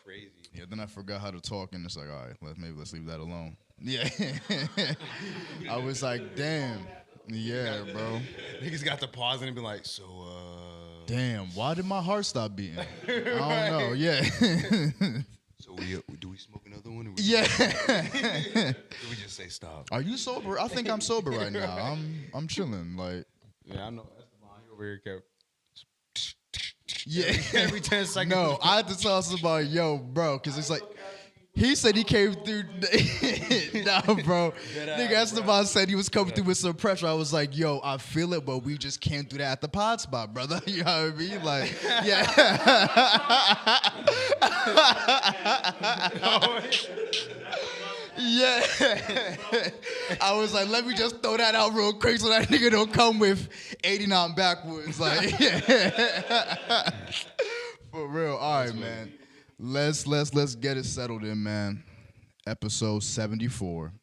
crazy. Yeah, then I forgot how to talk, and it's like, all right, let's leave that alone. Yeah. I was like, damn. Yeah, bro. Niggas got to pause and be like, so, Damn, why did my heart stop beating? I don't know. Yeah. so do we smoke another one? Or Yeah. do we just say stop? Are you sober? I think I'm sober right now. I'm chilling. Like, Yeah, I know. That's the line over here kept. yeah. Every 10 seconds. No, I had to tell somebody, yo, bro, because it's like, he said he came through. Nah, bro. Nigga Esteban said he was coming through with some pressure. I was like, yo, I feel it, but we just can't do that at the pod spot, brother. You know what I mean? Like, yeah. Yeah. I was like, let me just throw that out real quick so that nigga don't come with 89 backwards. Like, yeah. For real. All right, man. Let's get it settled in, man. Episode 74.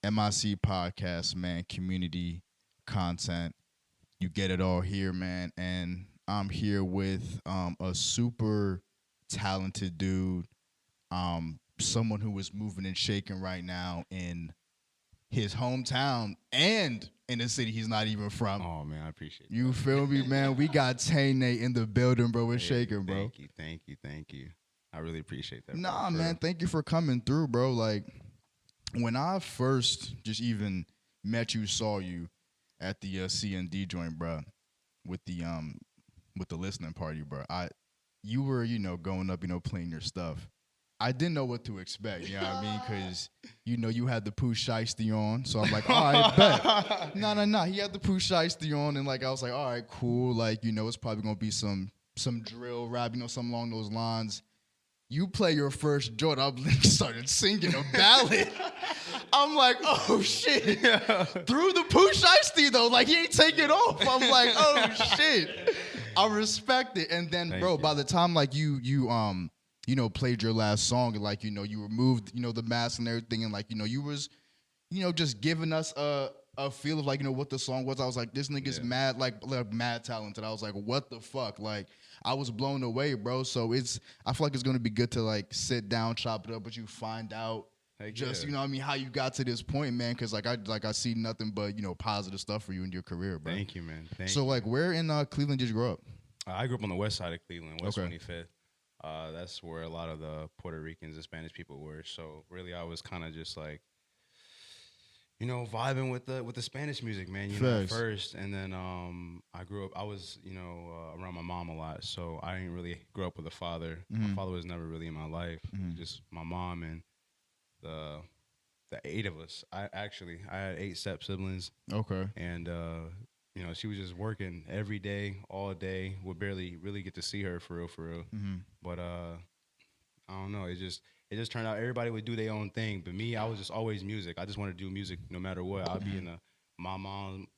MIC podcast, man. Community content. You get it all here, man. And I'm here with a super talented dude. Someone who is moving and shaking right now in his hometown and in the city he's not even from. Oh man, I appreciate it. You feel me, man? We got Tane in the building, bro. We're shaking, bro. Thank you. I really appreciate that. Nah, man, thank you for coming through, bro. Like, when I first just even met you, saw you at the CND joint, bro, with the listening party, bro. You were, going up, playing your stuff. I didn't know what to expect, you know what I mean? Because, you had the Pooh Shiesty on. So I'm like, all right, bet. No. He had the Pooh Shiesty on. And, like, I was like, all right, cool. Like, it's probably going to be some drill rap, something along those lines. You play your first joint, I started singing a ballad. I'm like, oh, shit. Yeah. Through the Pooh Shiesty, though. Like, he ain't taking off. I'm like, oh, shit. I respect it. And then, bro, by the time, like, you played your last song, and like, you removed, the mask and everything, and like, you was, just giving us a feel of like, what the song was. I was like, this nigga's mad, like mad talented. I was like, what the fuck? Like, I was blown away, bro. So I feel like it's gonna be good to like sit down, chop it up, but you find out just, how you got to this point, man. Cause like I see nothing but, positive stuff for you in your career, bro. Thank you, man. So like, where in Cleveland did you grow up? I grew up on the west side of Cleveland, West 25th. That's where a lot of the Puerto Ricans and Spanish people were. So really, I was kind of just like, vibing with the Spanish music, man. First, and then I grew up. I was around my mom a lot, so I didn't really grow up with a father. Mm-hmm. My father was never really in my life. Mm-hmm. Just my mom and the 8 of us. I had 8 step siblings. Okay, and she was just working every day, all day. Would barely really get to see her for real. Mm-hmm. But I don't know. It just turned out everybody would do their own thing. But me, I was just always music. I just wanted to do music no matter what. I'd be my mom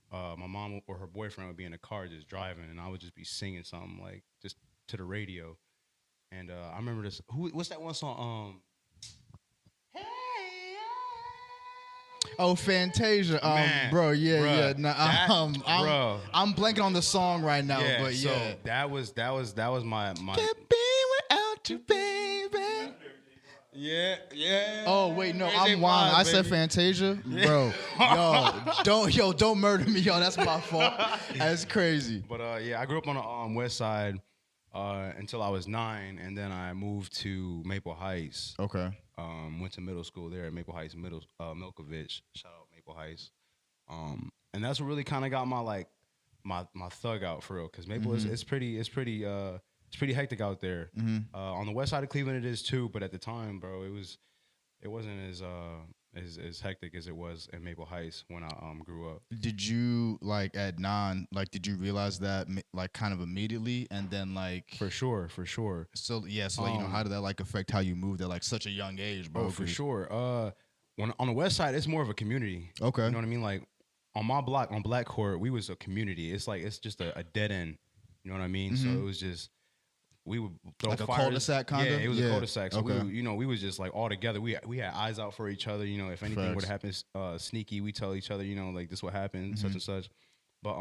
or her boyfriend would be in the car just driving, and I would just be singing something like just to the radio. And I remember this. What's that one song? Oh, Fantasia, Man, bro, yeah. Nah, I'm blanking on the song right now, but yeah. So that was my. Can't be without you, baby. Yeah. Oh wait, no, I'm Juan. I said Fantasia, bro. Don't murder me, yo. That's my fault. That's crazy. But I grew up on the west side until I was 9, and then I moved to Maple Heights. Okay. Went to middle school there at Maple Heights, Milkovich. Shout out Maple Heights. And that's what really kind of got my thug out for real, because Maple is pretty hectic out there. Mm-hmm. On the west side of Cleveland, it is too. But at the time, bro, it wasn't as hectic as it was in Maple Heights when I grew up. Did you at 9? Did you realize that kind of immediately, and then For sure. So how did that affect how you moved at such a young age, bro? Oh, for sure. When on the west side, it's more of a community. Okay, you know what I mean. On my block, on Black Court, we was a community. It's just a dead end. You know what I mean? Mm-hmm. So it was just. We would throw a cul-de-sac kind of? Yeah, it was a cul-de-sac. So we was just all together. We had eyes out for each other. If anything would happen sneaky, we tell each other, this what happened, such and such. But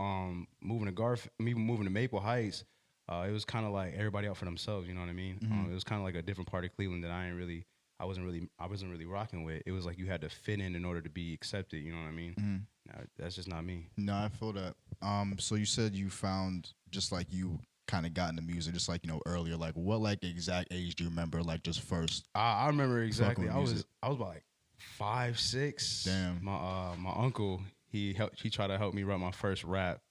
moving to Maple Heights, it was kind of like everybody out for themselves. You know what I mean? It was kind of like a different part of Cleveland that I wasn't really rocking with. It was like you had to fit in order to be accepted. You know what I mean? No, that's just not me. No, I feel that. So you said you found just like you kind of got into music, just like earlier. Like, what like exact age do you remember? Like, just first. I remember exactly. I was about like 5, 6. Damn. My uncle he tried to help me write my first rap.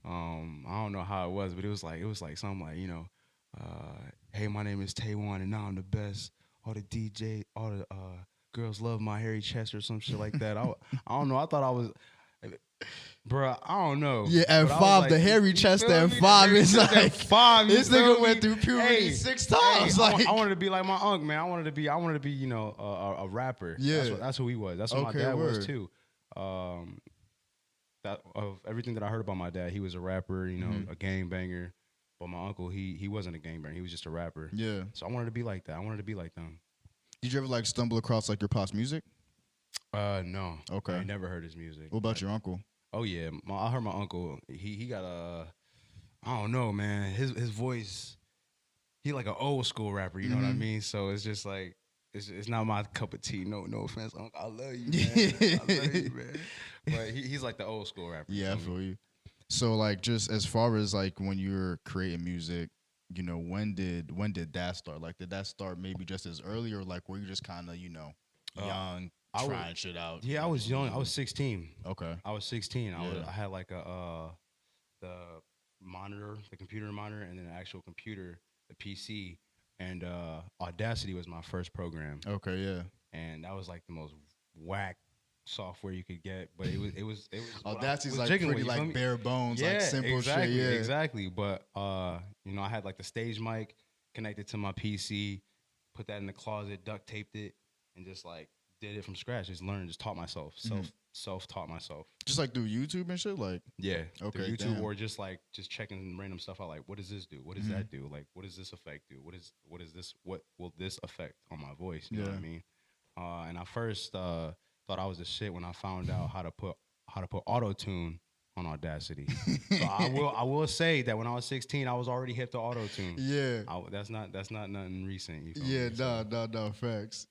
I don't know how it was, but it was like something like hey, my name is Taywan and now I'm the best. All the girls love my hairy chest or some shit like that. I don't know. I thought I was. Bruh, I don't know. Yeah, at 5, like, the hairy chest at 5 is like 5. This nigga went through puberty 6 times. Hey, like I wanted to be like my uncle, man. I wanted to be, a rapper. Yeah, that's who he was. That's what my dad was too. That of everything that I heard about my dad, he was a rapper. A gangbanger. But my uncle, he wasn't a gangbanger. He was just a rapper. Yeah. So I wanted to be like that. I wanted to be like them. Did you ever like stumble across like your pop's music? No. Okay. I never heard his music. What about your uncle? Oh yeah, I heard my uncle. He got I don't know, man. His voice. He like an old school rapper. You know what I mean? So it's just like it's not my cup of tea. No offense, Uncle. I love you, man. I love you, man. But he's like the old school rapper. Yeah, I feel you. So like, just as far as like when you're creating music, when did that start? Like, did that start maybe just as early, or like were you just kind of young? Trying shit out. Yeah, I was young. I was 16. Okay. I was 16. I had like the monitor, the computer monitor, and then an actual computer, the PC, and Audacity was my first program. Okay, yeah. And that was like the most whack software you could get, but it was Audacity's like pretty like bare bones, like simple shit. Yeah, exactly. But I had like the stage mic connected to my PC, put that in the closet, duct taped it, and just like did it from scratch. Just learned, just taught myself, self-taught myself. Just like through YouTube and shit, like yeah, okay, through YouTube, damn. or just checking random stuff out. Like, what does this do? What does that do? Like, what does this effect do? What will this affect on my voice? You know what I mean? And I first thought I was the shit when I found out how to put auto-tune on Audacity. So I will say that when I was 16, I was already hip to auto-tune. Yeah. That's not nothing recent. You feel me? No, facts.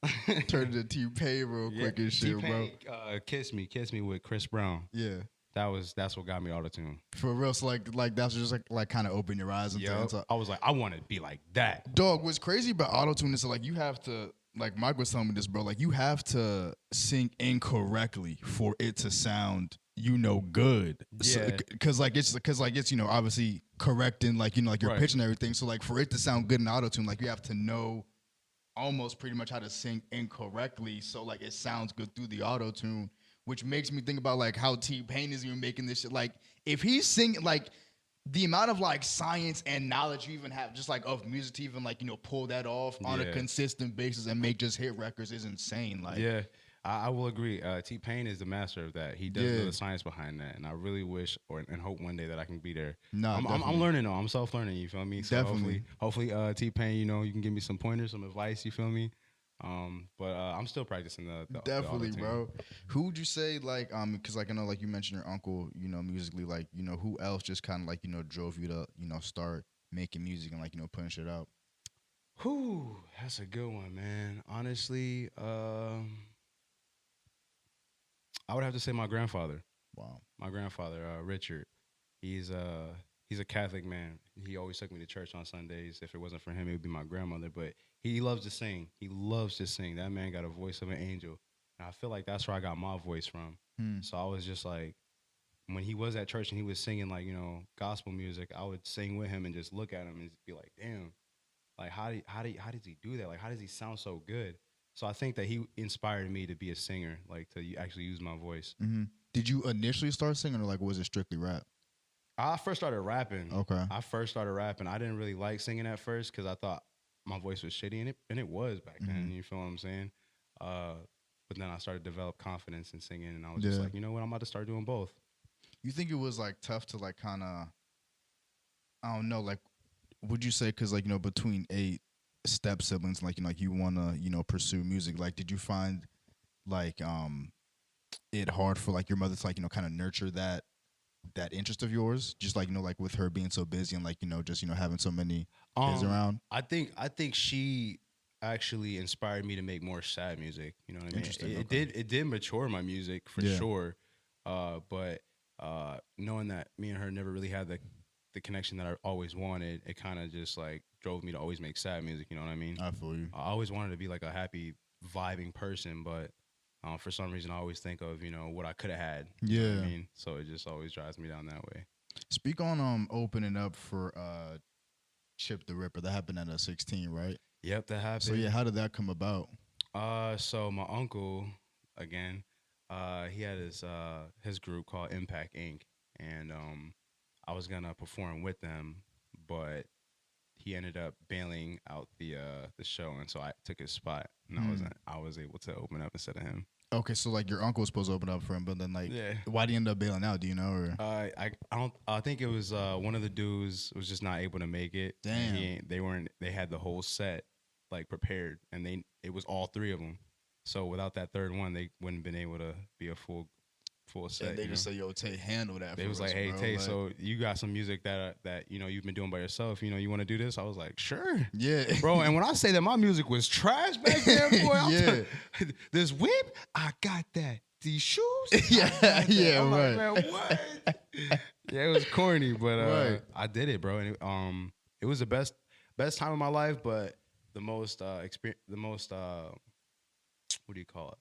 Turn to T-Pain real quick and shit, T-Pain, bro. Kiss Me with Chris Brown. Yeah. That's what got me auto-tune. For real, so like that's just like kind of open your eyes into I was like, I want to be like that. Dog, what's crazy about auto-tune is like you have to, like Mike was telling me this, bro, like you have to sing incorrectly for it to sound good. Yeah. Cause it's obviously correcting like like your pitch and everything. So like for it to sound good in auto-tune, like you have to know almost pretty much how to sing incorrectly so like it sounds good through the auto-tune, which makes me think about like how T-Pain is even making this shit. Like if he's singing, like the amount of like science and knowledge you even have just like of music to even like pull that off on a consistent basis and make just hit records is insane. Like yeah, I will agree. T-Pain is the master of that. He does know the science behind that, and I really wish and hope one day that I can be there. No, I'm learning though. I'm self-learning. You feel me? So definitely. Hopefully, T-Pain, you can give me some pointers, some advice. You feel me? But I'm still practicing the definitely, the bro. Who would you say like because like I know like you mentioned your uncle, musically, like who else just kind of like drove you to start making music and like putting shit out? Whew, that's a good one, man. Honestly, I would have to say my grandfather. Wow. My grandfather, Richard. He's a Catholic man. He always took me to church on Sundays. If it wasn't for him, it would be my grandmother. But he loves to sing. He loves to sing. That man got a voice of an angel. And I feel like that's where I got my voice from. So I was just like, when he was at church and he was singing like, gospel music, I would sing with him and just look at him and be like, damn, like how does he do that? Like how does he sound so good? So I think that he inspired me to be a singer, like to actually use my voice. Mm-hmm. Did you initially start singing or like was it strictly rap? I first started rapping. Okay. I first started rapping. I didn't really like singing at first because I thought my voice was shitty, and it was back then. You feel what I'm saying? But then I started to develop confidence in singing, and I was just like, you know what? I'm about to start doing both. You think it was like tough to like kind of, I don't know, like, would you say because like between 8 step siblings, like like you want to pursue music, like did you find like it hard for like your mother to like kind of nurture that that interest of yours? Just like like with her being so busy and like just having so many kids Um, around. I think she actually inspired me to make more sad music. You know what I mean? Interesting. It did mature my music for Yeah. sure. But knowing that me and her never really had the connection that I always wanted, it kind of just like drove me to always make sad music. You know what I mean? I feel you. I always wanted to be like a happy, vibing person, but for some reason, I always think of what I could have had. You know what I mean? So it just always drives me down that way. Speak on opening up for Chip the Ripper. That happened at 16, right? Yep, that happened. So yeah, how did that come about? So my uncle, again, he had his group called Impact Inc. And I was gonna perform with them, but he ended up bailing out the show, and so I took his spot, and I was able to open up instead of him. Okay, so like your uncle was supposed to open up for him, but then like, Yeah. why did he end up bailing out? Do you know? Or I don't. I think it was one of the dudes was just not able to make it. Damn. They weren't. They had the whole set like prepared, and it was all three of them. So without that third one, they wouldn't have been able to be a full set. and they just say, "Yo, Tay, handle that." They was like, "Hey, Tay, so you got some music that you've been doing by yourself. You want to do this?" I was like, "Sure, yeah, bro." And when I say that my music was trash back then, boy, yeah, this whip, I got that. These shoes, yeah, yeah, I'm right. like, man, what? Yeah, it was corny, but Right. I did it, bro. And it was the best time of my life, but the most what do you call it?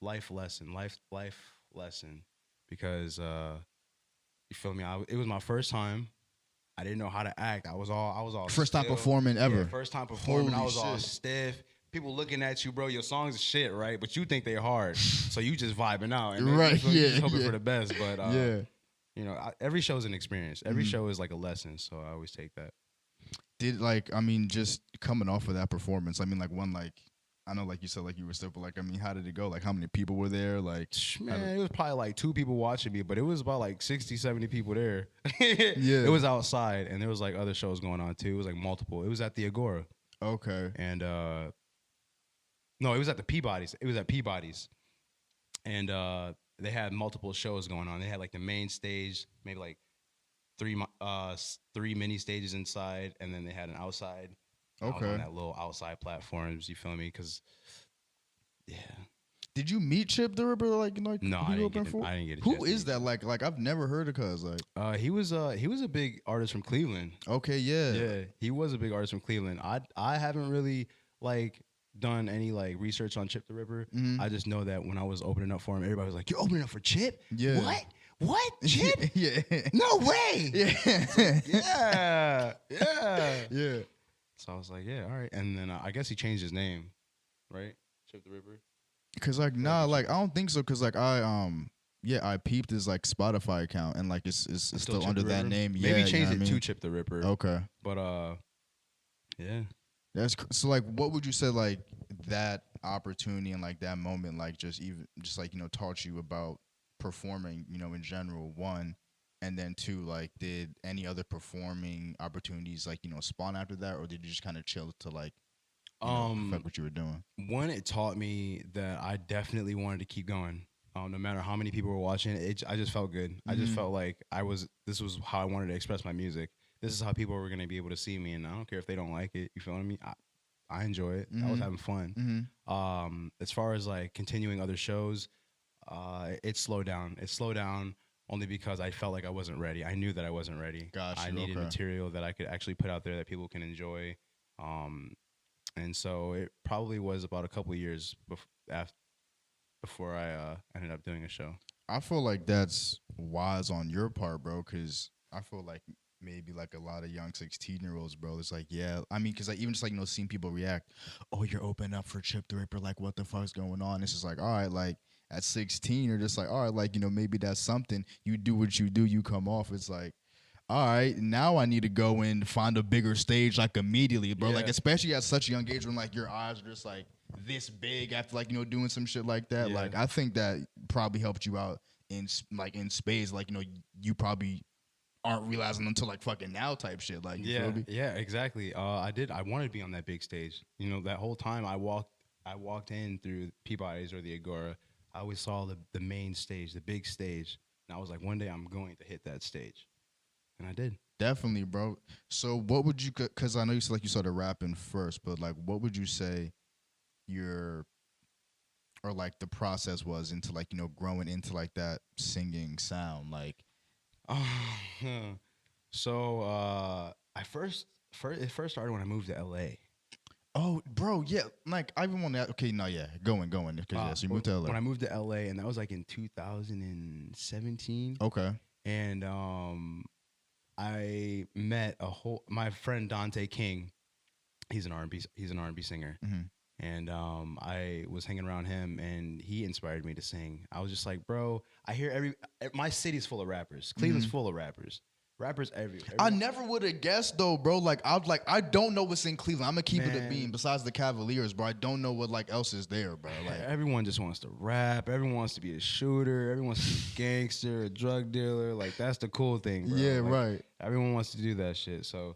Life lesson, because you feel me? It was my first time. I didn't know how to act. I was all First time still. performing ever. Yeah, first time performing. Holy I was all shit. stiff. People looking at you, bro. Your songs are shit, right? But you think they're hard, so you just vibing out, and Right, you yeah, just hoping yeah. for the best. But Yeah. Every show is an experience. Every show is like a lesson, so I always take that. Did just coming off of that performance, I know like you said like you were still, but how did it go? Like how many people were there? Like Man, it was probably like 2 people watching me, but it was about like 60, 70 people there. Yeah. It was outside, and there was like other shows going on too. It was like multiple. It was at the Agora. Okay. And no, it was at the Peabody's. It was at Peabody's. And they had multiple shows going on. They had like the main stage, maybe like three mini stages inside, and then they had an outside. Okay. On that little outside platforms, you feel me? Because, yeah. Did you meet Chip the Ripper? No, who I didn't get a Who chance to is meet that? Like I've never heard of Cuz. Like He was a big artist from Cleveland. okay, yeah. Yeah, he was a big artist from Cleveland. I haven't really like done any like research on Chip the Ripper. I just know that when I was opening up for him, everybody was like, "You're opening up for Chip? Yeah. What? Chip? Yeah. No way! Yeah. Yeah. Yeah. So I was like, yeah, all right. And then I guess he changed his name, right? Chip the Ripper. Cause like nah, like I don't think so. Cause like I peeped his like Spotify account and like it's still Chip under the that Ripper? name. Maybe Yeah, he changed you know it what I to mean? Chip the Ripper. Okay. But yeah. So like what would you say like that opportunity and like that moment like just like taught you about performing in general, one, and then two, like did any other performing opportunities like spawn after that, or did you just kind of chill to like fuck what you were doing? One, it taught me that I definitely wanted to keep going. No matter how many people were watching, I just felt good. I just felt like this was how I wanted to express my music. This is how people were going to be able to see me, and I don't care if they don't like it. You feel what I mean? I enjoy it. I was having fun. As far as like continuing other shows, it slowed down. It slowed down only because I felt like I wasn't ready. I knew that I wasn't ready. Gotcha, I needed okay. material that I could actually put out there that people can enjoy. And so it probably was about a couple of years before I ended up doing a show. I feel like that's wise on your part, bro, because I feel like maybe like a lot of young 16-year-olds, bro, it's like, yeah, I mean, because like even just like seeing people react, oh, you're opening up for Chip the Ripper, like what the fuck's going on? It's just like, all right, like at 16, you're just like, all right, like maybe that's something. You do what you do, you come off. It's like, all right, now I need to go and find a bigger stage like immediately, bro. Yeah. Like especially at such a young age when like your eyes are just like this big after like doing some shit like that. Yeah. Like I think that probably helped you out in spades. Like you probably aren't realizing until like fucking now type shit. Like you feel me? Yeah, exactly. I wanted to be on that big stage. That whole time I walked in through Peabody's or the Agora. I always saw the main stage, the big stage. And I was like, one day I'm going to hit that stage, and I did. Definitely, bro. So what would you? Because I know you said like you started rapping first, but like, what would you say your or like the process was into like growing into like that singing sound? Like, So I it first started when I moved to LA. oh, bro, yeah. Like I even want to. Okay, no, yeah, going. Because yeah, so you moved to LA. When I moved to LA, and that was like in 2017. Okay. And I met my friend Dante King. He's an R&B singer. Mm-hmm. And I was hanging around him, and he inspired me to sing. I was just like, bro, I hear my city's full of rappers. Cleveland's full of rappers. Rappers everywhere. I never would have guessed though, bro. Like I don't know what's in Cleveland. I'm gonna keep it a beam. Besides the Cavaliers, bro, I don't know what like else is there, bro. Like everyone just wants to rap. Everyone wants to be a shooter. Everyone wants to be a gangster, a drug dealer. Like that's the cool thing, bro. Yeah, like, right. Everyone wants to do that shit. So,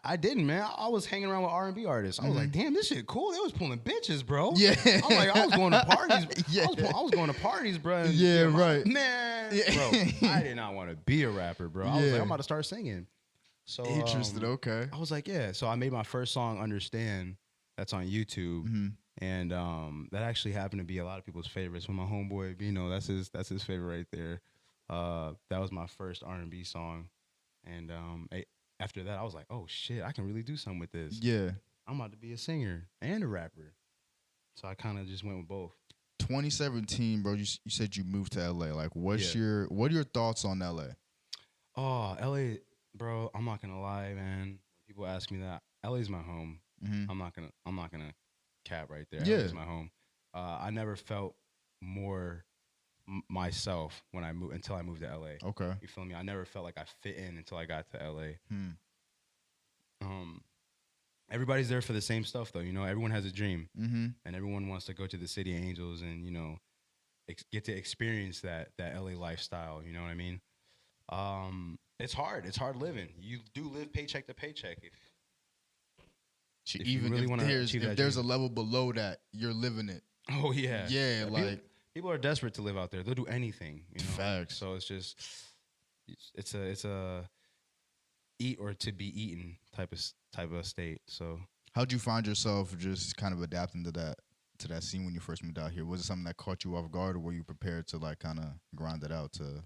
I didn't, man. I was hanging around with R&B artists. I was like, damn, this shit cool. They was pulling bitches, bro. Yeah. I'm like, I was going to parties. Yeah. I was going to parties, bro. Yeah, right. Man, yeah. Bro, I did not want to be a rapper, bro. I was like, I'm about to start singing. So interested. Okay. I was like, yeah. So I made my first song, "Understand." That's on YouTube, and that actually happened to be a lot of people's favorites. When my homeboy Vino, that's his favorite right there. That was my first R&B song, and after that, I was like, oh, shit, I can really do something with this. Yeah. I'm about to be a singer and a rapper. So I kind of just went with both. 2017, bro, you said you moved to LA. Like, what are your thoughts on LA? Oh, LA, bro, I'm not going to lie, man. When people ask me that, LA's my home. I'm not gonna cap right there. Yeah. LA's my home. I never felt more myself when I moved until I moved to LA. Okay. You feel me? I never felt like I fit in until I got to LA. Everybody's there for the same stuff, though. Everyone has a dream, and everyone wants to go to the City of Angels and get to experience that LA lifestyle. You know what I mean? It's hard. It's hard living. You do live paycheck to paycheck. Even if there's a level below that, you're living it. Oh yeah. Yeah, like people are desperate to live out there. They'll do anything. Facts. So it's just it's a eat or to be eaten type of state. So how'd you find yourself just kind of adapting to that scene when you first moved out here? Was it something that caught you off guard, or were you prepared to like kind of grind it out to?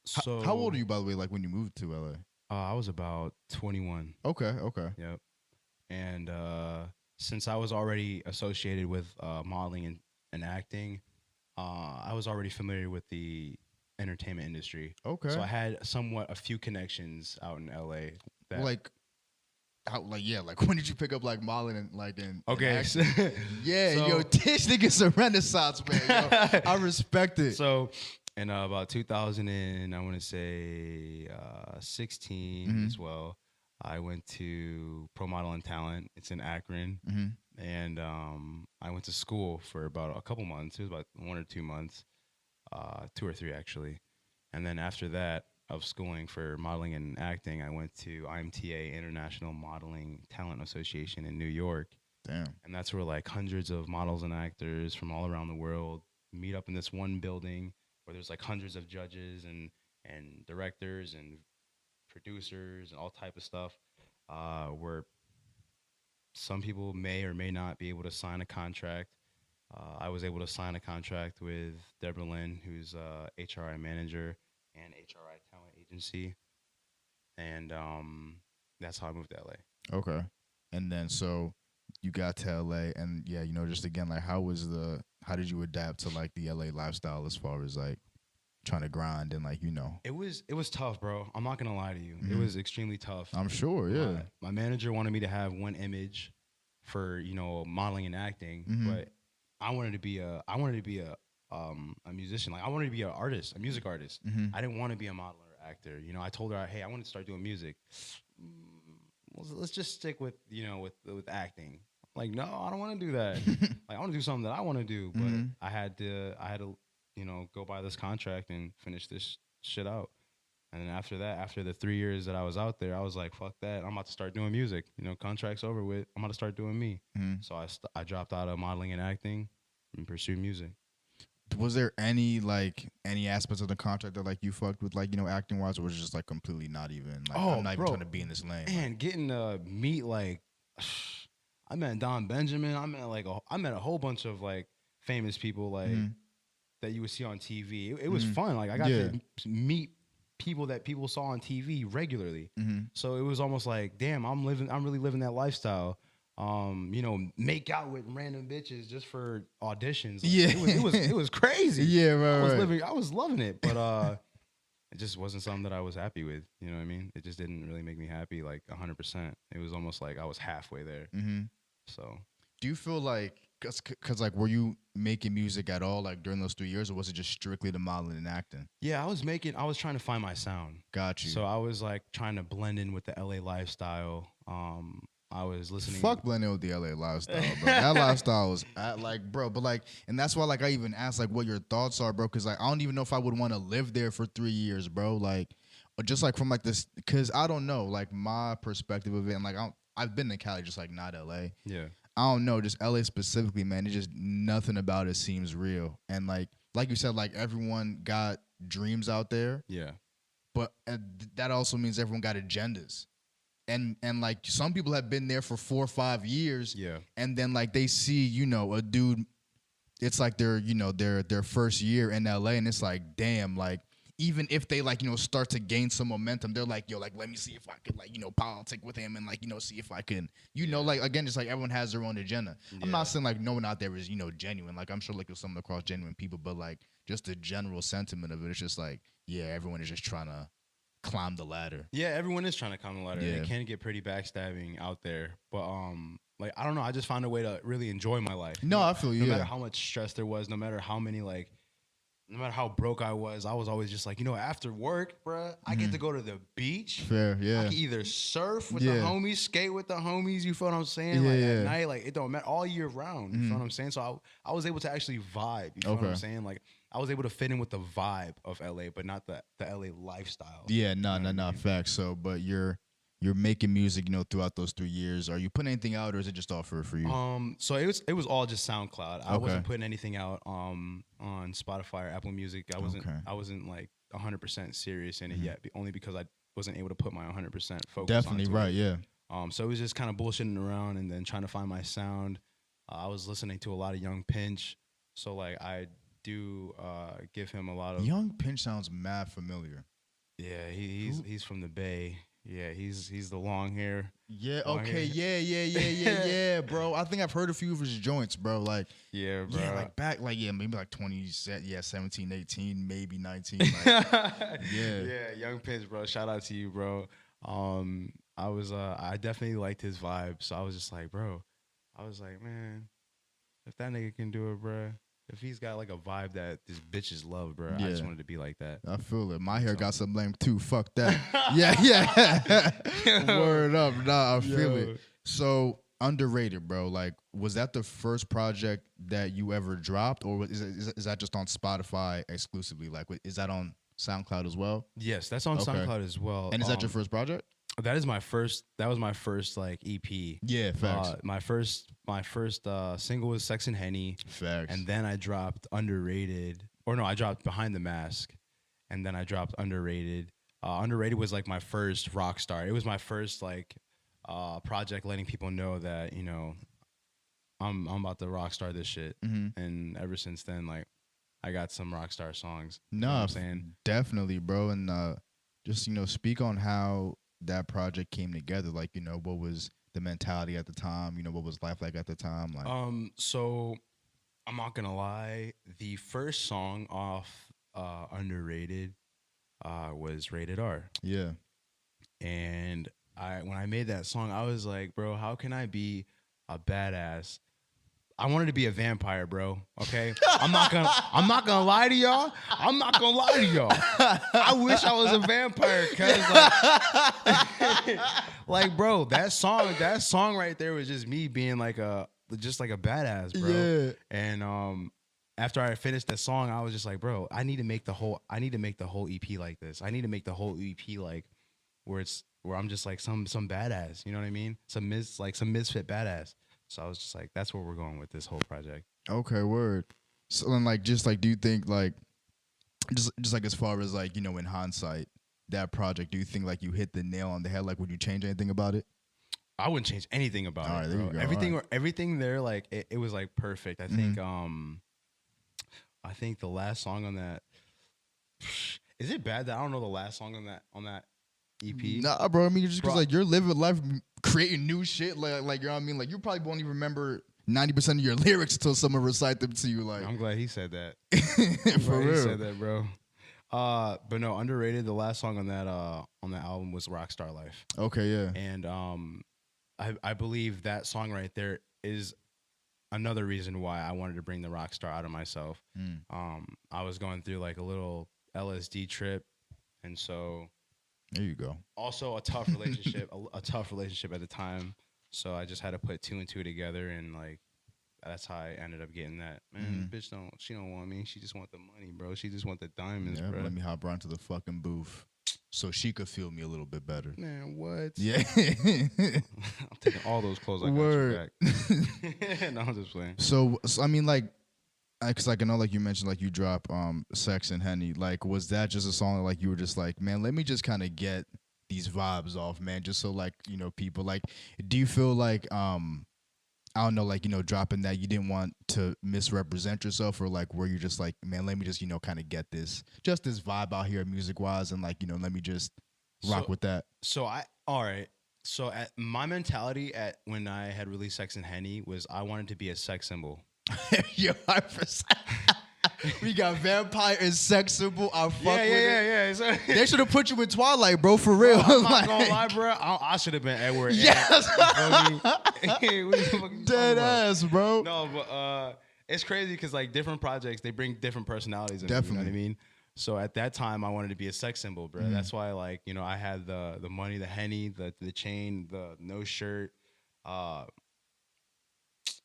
So how old are you, by the way? Like when you moved to LA? I was about 21. Okay. Yep. And since I was already associated with modeling and acting, I was already familiar with the entertainment industry. Okay. So I had a few connections out in LA. Like when did you pick up like modeling and like in okay acting? Yeah, so, yo, this nigga's a renaissance man. Yo. I respect it. So in about 2000 and I want to say 16 as well, I went to Pro Model and Talent. It's in Akron. And I went to school for about a couple months. It was about 1 or 2 months, 2 or 3 actually. And then after that of schooling for modeling and acting, I went to IMTA, International Modeling Talent Association in New York. Damn. And that's where like hundreds of models and actors from all around the world meet up in this one building where there's like hundreds of judges and directors and producers and all type of stuff, where some people may or may not be able to sign a contract. I was able to sign a contract with Deborah Lynn, who's HRI manager and HRI talent agency, and that's how I moved to LA. Okay, and then so you got to LA, and yeah, just again, like how did you adapt to like the LA lifestyle as far as like trying to grind and like It was tough, bro. I'm not gonna lie to you. It was extremely tough. I'm sure, yeah. My manager wanted me to have one image for modeling and acting, but I wanted to be a musician. Like I wanted to be an artist, a music artist. I didn't want to be a model or actor. I told her, hey, I want to start doing music. Let's just stick with with acting. Like, no, I don't want to do that. Like I want to do something that I want to do, but I had to go buy this contract and finish this shit out. And then after that, after the 3 years that I was out there, I was like, fuck that. I'm about to start doing music. Contract's over with. I'm about to start doing me. So I dropped out of modeling and acting and pursued music. Was there any aspects of the contract that like you fucked with, like, you know, acting wise, or was it just like completely not even like, I'm not even trying to be in this lane? Man, getting to meet like I met Don Benjamin. I met a whole bunch of like famous people like that you would see on TV. It was fun. Like I got to meet people that people saw on TV regularly. So it was almost like, damn, I'm really living that lifestyle. You know, make out with random bitches just for auditions. Like, it was crazy. Yeah, right. I was loving it, but it just wasn't something that I was happy with. You know what I mean? It just didn't really make me happy like 100%. It was almost like I was halfway there. So, do you feel like, cause like, were you making music at all like during those 3 years, or was it just strictly the modeling and acting? Yeah, I was trying to find my sound. Got you. So I was like trying to blend in with the LA lifestyle. I was listening. Fuck blending with the LA lifestyle, bro. That lifestyle is bro. But like, and that's why like I even asked like what your thoughts are, bro. Cause like I don't even know if I would want to live there for 3 years, bro. Like, or just like from like this, cause I don't know, like my perspective of it, and like I've been to Cali, just like not LA. Yeah. I don't know, just LA specifically, man. It's just nothing about it seems real, and like you said, like everyone got dreams out there. Yeah. But that also means everyone got agendas. And like some people have been there for 4 or 5 years, and then like they see, you know, a dude, it's like their, you know, their first year in LA, and it's like, damn, like even if they like, you know, start to gain some momentum, they're like, yo, like let me see if I could like, you know, politic with him and like, you know, see if I can, you know, like again, it's like everyone has their own agenda. I'm not saying like no one out there is, you know, genuine. Like I'm sure like there's some across genuine people, but like just the general sentiment of it, it's just like, yeah, everyone is just trying to climb the ladder. Yeah, everyone is trying to climb the ladder. Yeah. It can get pretty backstabbing out there. But like I don't know, I just found a way to really enjoy my life. No, I feel you. No matter how much stress there was, no matter how how broke I was always just like, you know, after work, bruh, I get to go to the beach. Fair, yeah. I can either surf with the homies, skate with the homies, you feel what I'm saying? Like at night, like it don't matter, all year round, you feel what I'm saying? So I was able to actually vibe, you feel what I'm saying? Like I was able to fit in with the vibe of LA, but not the LA lifestyle. Yeah, no, facts. So, but you're making music, you know, throughout those 3 years. Are you putting anything out, or is it just all for you? So it was all just SoundCloud. I wasn't putting anything out on Spotify or Apple Music. I wasn't like 100% serious in it yet, only because I wasn't able to put my 100% focus. Definitely right, yeah. So it was just kind of bullshitting around and then trying to find my sound. I was listening to a lot of Young Pinch, so like I do give him a lot of. Young Pinch sounds mad familiar. Yeah, he's from the Bay. Yeah, he's the long hair. Yeah, okay, hair. Yeah, bro. I think I've heard a few of his joints, bro. Like, yeah, bro. Yeah, like back, like, yeah, maybe like 17, 18, maybe 19. Like, yeah, Young Pinch, bro. Shout out to you, bro. I definitely liked his vibe, so I was just like, bro, man, if that nigga can do it, bro. If he's got like a vibe that these bitches love, bro, I just wanted to be like that. I feel it. My hair got some blame too. Fuck that. yeah. Word up. Nah, I feel it. So underrated, bro. Like, was that the first project that you ever dropped, or is that just on Spotify exclusively? Like, is that on SoundCloud as well? Yes, that's on SoundCloud as well. And is that your first project? That was my first like EP. Yeah, facts. My first single was Sex and Henny. Facts. And then I dropped Underrated. Or no, I dropped Behind the Mask. And then I dropped Underrated. Underrated was like my first rock star. It was my first like project letting people know that, you know, I'm about to rock star this shit. And ever since then, like I got some rock star songs. No, you know what I'm saying? Definitely, bro. And just, you know, speak on how that project came together. Like, you know, what was the mentality at the time? You know, what was life like at the time? Like, so I'm not gonna lie, the first song off Underrated was Rated R. Yeah. And when I made that song, I was like, bro, how can I be a badass? I wanted to be a vampire, bro. Okay, I'm not gonna lie to y'all. I'm not gonna lie to y'all. I wish I was a vampire, cause like, bro, that song right there was just me being like a badass, bro. Yeah. And after I finished that song, I was just like, bro, I need to make the whole EP like this. I need to make the whole EP like where I'm just like some badass. You know what I mean? Some misfit badass. So I was just like, that's where we're going with this whole project. Okay, word. So and like just like do you think like just like as far as like in hindsight that project, do you think like you hit the nail on the head? Like would you change anything about it? I wouldn't change anything about All right, it, there you bro. go. Everything there, like it was like perfect. I think the last song on that is it bad that I don't know the last song on that EP? Nah, bro. I mean, just because Bro. like you're living life, creating new shit, like you know what I mean. Like you probably won't even remember 90% of your lyrics until someone recite them to you. Like I'm glad he said that. for real. He said that, bro. But no, underrated. The last song on that album was Rockstar Life. Okay, yeah. And I believe that song right there is another reason why I wanted to bring the rock star out of myself. I was going through like a little LSD trip, and so there you go. Also a tough relationship, a tough relationship at the time. So I just had to put two and two together, and like that's how I ended up getting that. Man, bitch she don't want me. She just want the money, bro. She just want the diamonds, bro. Let me hop around to the fucking booth so she could feel me a little bit better. Man, what? Yeah. I'm taking all those clothes I got you back. No, I'm just playing. So I mean, like, because like I know, like you mentioned, like you drop Sex and Henny. Like, was that just a song that like you were just like, man, let me just kind of get these vibes off, man, just so like people like. Do you feel like I don't know, like, dropping that you didn't want to misrepresent yourself, or like were you just like, man, let me just, kind of get this vibe out here music wise, and like, let me just rock with that. So at my mentality at when I had released Sex and Henny was I wanted to be a sex symbol. Yo, we got vampire and sex symbol. I fuck with it. Yeah. They should have put you in Twilight, bro, for real. Bro, I'm not gonna lie, bro. I should have been Edward. Yes. Dead ass, bro. No, but it's crazy because like different projects, they bring different personalities in. Definitely. You know what I mean? So at that time, I wanted to be a sex symbol, bro. That's why, like, I had the money, the Henny, the chain, the no shirt.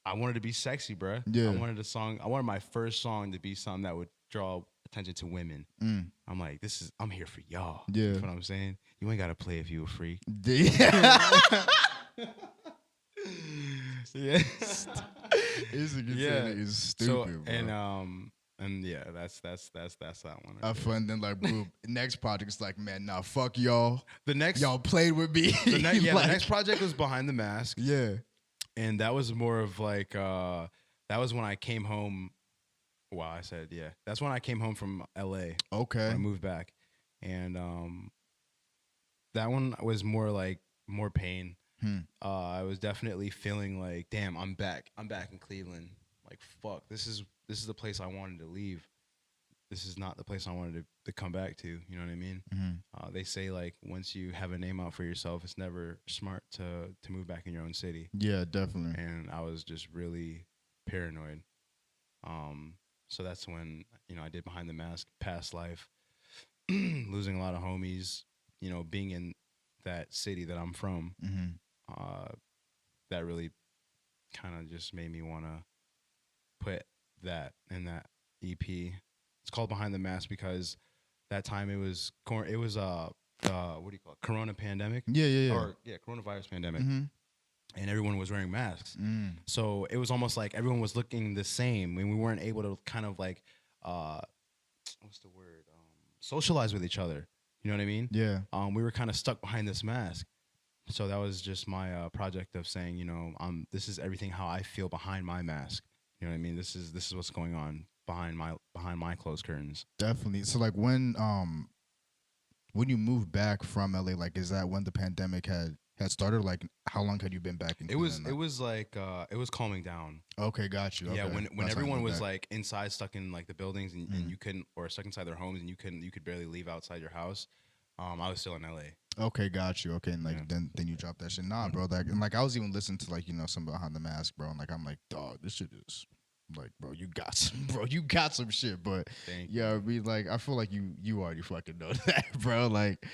I wanted to be sexy, bro. Yeah. I wanted my first song to be something that would draw attention to women. I'm like, I'm here for y'all. Yeah. You know what I'm saying? You ain't gotta play if you a freak. Yeah. Is stupid, bro. And yeah, that's that one. I fun. Then like, boom. Next project is like, man, nah, fuck y'all. Y'all played with me. The next project was Behind the Mask. Yeah. And that was more of like that was when I came home. Wow, I said yeah. That's when I came home from LA. Okay. I moved back, and that one was more pain. I was definitely feeling like, damn, I'm back in Cleveland. Like, fuck, this is the place I wanted to leave. This is not the place I wanted to come back to. You know what I mean? They say like once you have a name out for yourself, it's never smart to move back in your own city. Yeah, definitely. And I was just really paranoid. So that's when I did Behind the Mask, Past Life, losing a lot of homies. Being in that city that I'm from, that really kind of just made me want to put that in that EP. It's called Behind the Mask because that time it was what do you call it? Corona pandemic. Yeah. Or coronavirus pandemic. And everyone was wearing masks. So it was almost like everyone was looking the same, and we weren't able to kind of like what's the word? Socialize with each other. You know what I mean? Yeah. We were kind of stuck behind this mask. So that was just my project of saying, this is everything how I feel behind my mask. You know what I mean? This is what's going on behind my closed curtains. Definitely. So like when you moved back from LA, like is that when the pandemic had started? Like how long had you been back in Cleveland? It was calming down. Okay, got you. Yeah, okay. when everyone was like inside, stuck in like the buildings, and you couldn't, or stuck inside their homes, and you could barely leave outside your house. I was still in LA. Okay, got you. Okay, and like then you dropped that shit. Nah, bro. Like, and like I was even listening to like some Behind the Mask, bro. And like I'm like, dog, this shit is like, bro, you got some shit. But yeah, I feel like you already fucking know that, bro. Like,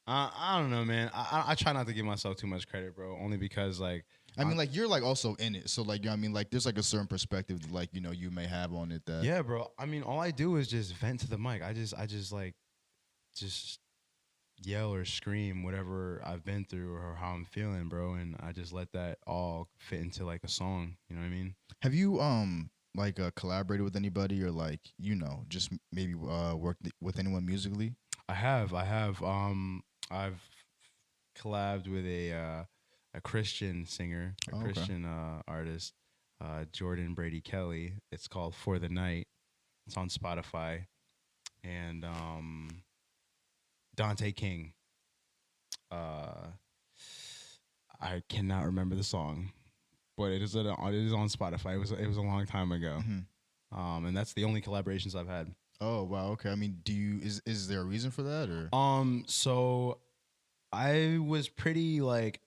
I don't know, man. I try not to give myself too much credit, bro. Only because like I mean, like you're like also in it, so like I mean, like there's like a certain perspective that, like you may have on it that. Yeah, bro. I mean, all I do is just vent to the mic. I just like yell or scream whatever I've been through or how I'm feeling, bro, and I just let that all fit into like a song. You know what I mean? Have you like collaborated with anybody or like just maybe worked with anyone musically? I have. I've collabed with a Christian singer, a Okay. Christian artist, Jordan Brady Kelly. It's called For the Night. It's on Spotify, and Dante King. Uh, I cannot remember the song, but it is on Spotify. It was a long time ago, and that's the only collaborations I've had. Oh wow, okay. I mean, is there a reason for that or? So I was pretty like,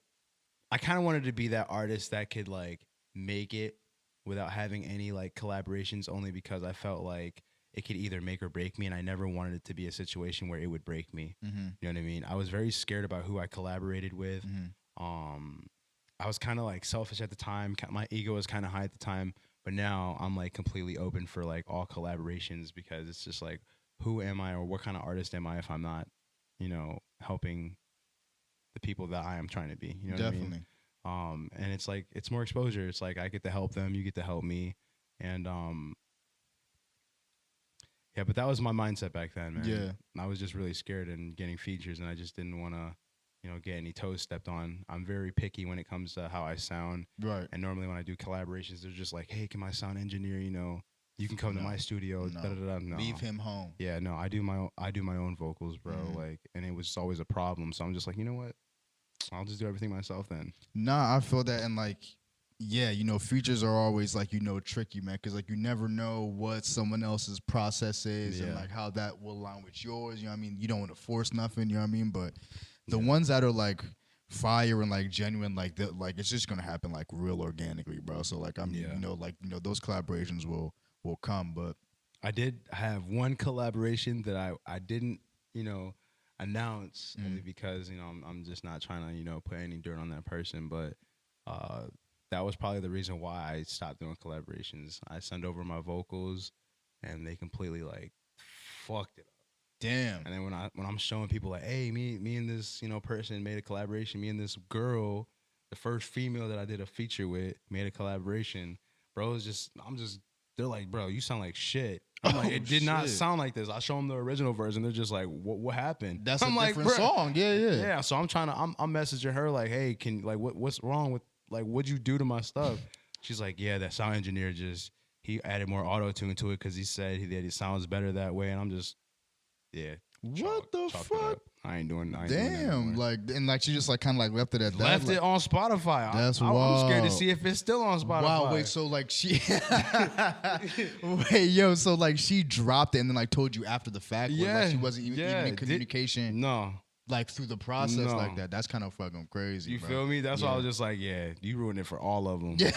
I kind of wanted to be that artist that could like make it without having any like collaborations, only because I felt like it could either make or break me, and I never wanted it to be a situation where it would break me. Mm-hmm. You know what I mean? I was very scared about who I collaborated with. I was kind of like selfish at the time. My ego was kind of high at the time, but now I'm like completely open for like all collaborations, because it's just like, who am I, or what kind of artist am I if I'm not, helping the people that I am trying to be. You know Definitely. what I mean? And it's like, it's more exposure. It's like I get to help them, you get to help me, and yeah. But that was my mindset back then, man. Yeah. I was just really scared and getting features, and I just didn't want to, get any toes stepped on. I'm very picky when it comes to how I sound. Right. And normally when I do collaborations, they're just like, hey, can my sound engineer, you can come to my studio. No. No. Leave him home. Yeah, no, I do my own vocals, bro. Like, and it was always a problem. So I'm just like, you know what? I'll just do everything myself then. Nah, I feel that, and like, yeah, features are always like tricky, man, because like you never know what someone else's process is and like how that will align with yours. You know what I mean? You don't want to force nothing. You know what I mean? But the ones that are like fire and like genuine, like like it's just gonna happen like real organically, bro. So like those collaborations will come. But I did have one collaboration that I didn't announce, only because I'm just not trying to put any dirt on that person, but that was probably the reason why I stopped doing collaborations. I sent over my vocals, and they completely like fucked it up. Damn. And then when I'm showing people like, hey, me and this person made a collaboration. Me and this girl, the first female that I did a feature with, made a collaboration. Bro, they're like, bro, you sound like shit. I'm like, it did not sound like this. I show them the original version. They're just like, what happened? That's a different song. Yeah. Yeah. So I'm messaging her like, hey, what's wrong with, like, what'd you do to my stuff? She's like, yeah, that sound engineer he added more auto tune to it because he said that it sounds better that way. And I'm just, yeah. What the fuck? I ain't doing that. Damn, like, and like she just like kind of like left it at that. Left it on Spotify. That's wild. I'm scared to see if it's still on Spotify. Wow, wait, so like she, wait, yo, so like she dropped it and then like told you after the fact. Yeah, like she wasn't even in communication. No. Like through the process like that. That's kind of fucking crazy. You bro. feel me? That's why I was just like, yeah, you ruined it for all of them. Yeah.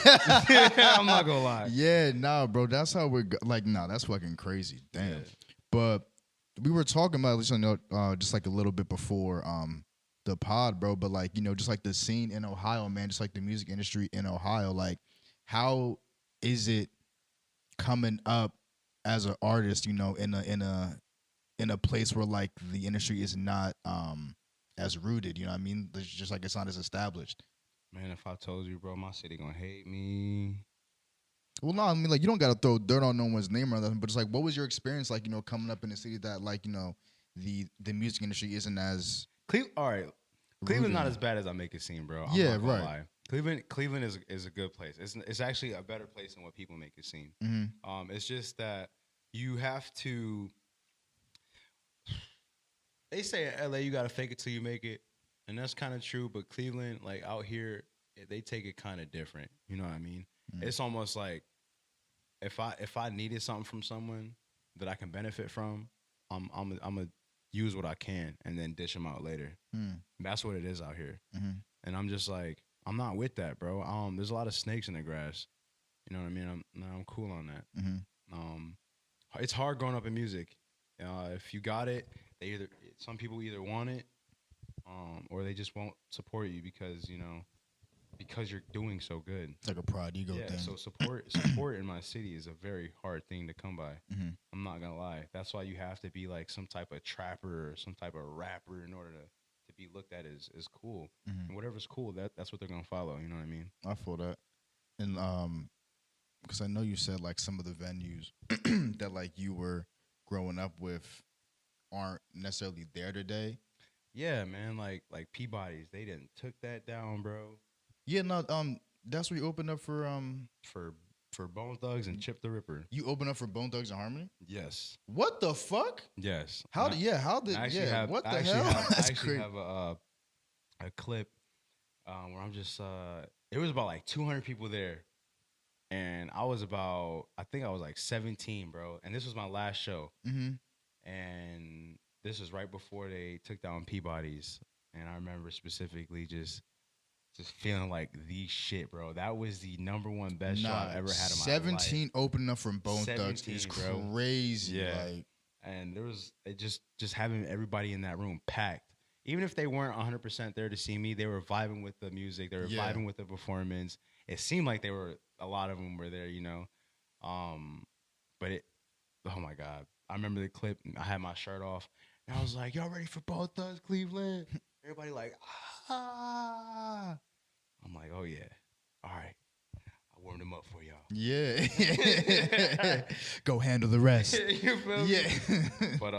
I'm not gonna lie. Yeah, nah, bro. That's how we're like, nah, that's fucking crazy. Damn. Yeah. But we were talking about, just like a little bit before the pod, bro. But like, just like the scene in Ohio, man, just like the music industry in Ohio, like how is it coming up as an artist, in a place where like the industry is not as rooted, you know what I mean? It's just like it's not as established. Man, if I told you, bro, my city gonna hate me. Well, no, I mean, like, you don't got to throw dirt on no one's name or nothing, but it's like, what was your experience like, coming up in a city that, like, the music industry isn't as... All right. Cleveland's not as bad as I make it seem, bro. Yeah, right. Lie. Cleveland is a good place. It's actually a better place than what people make it seem. Mm-hmm. It's just that you have to... They say in LA, you got to fake it till you make it. And that's kind of true, but Cleveland, like, out here, they take it kind of different. You know what I mean? It's almost like if I needed something from someone that I can benefit from, I'm gonna use what I can and then dish them out later. That's what it is out here. And I'm just like, I'm not with that, bro. There's a lot of snakes in the grass. You know what I mean? I'm cool on that. It's hard growing up in music. If you got it, some people either want it, or they just won't support you because you're doing so good. It's like a pride ego thing. Yeah, so support in my city is a very hard thing to come by. I'm not gonna lie. That's why you have to be like some type of trapper or some type of rapper in order to be looked at as cool. And whatever's cool, that's what they're gonna follow. You know what I mean? I feel that. And because I know you said like some of the venues that like you were growing up with aren't necessarily there today. Yeah, man. Like Peabody's, they didn't took that down, bro. Yeah, no, that's where you opened up For Bone Thugs and Chip the Ripper. you opened up for Bone Thugs and Harmony. Yes. What the fuck? Yes. How did what the hell? I That's actually crazy. have a clip where I'm just it was about like 200 people there, and I think I was like 17, bro, and this was my last show, Mm-hmm. and this was right before they took down Peabody's, and I remember specifically just feeling like the shit, bro. That was the number one best show I've ever had in my life. 17 opening up from Bone Thugs is bro. crazy. Yeah. Like, and there was just having everybody in that room packed. Even if they weren't 100% there to see me, they were vibing with the music. They were vibing with the performance. It seemed like a lot of them were there, you know. But oh my God. I remember the clip. I had my shirt off. And I was like, y'all ready for Bone Thugs, Cleveland? Everybody like, ah. I'm like, oh, yeah. All right. I warmed them up for y'all. yeah. Go handle the rest. You feel me? Yeah. But,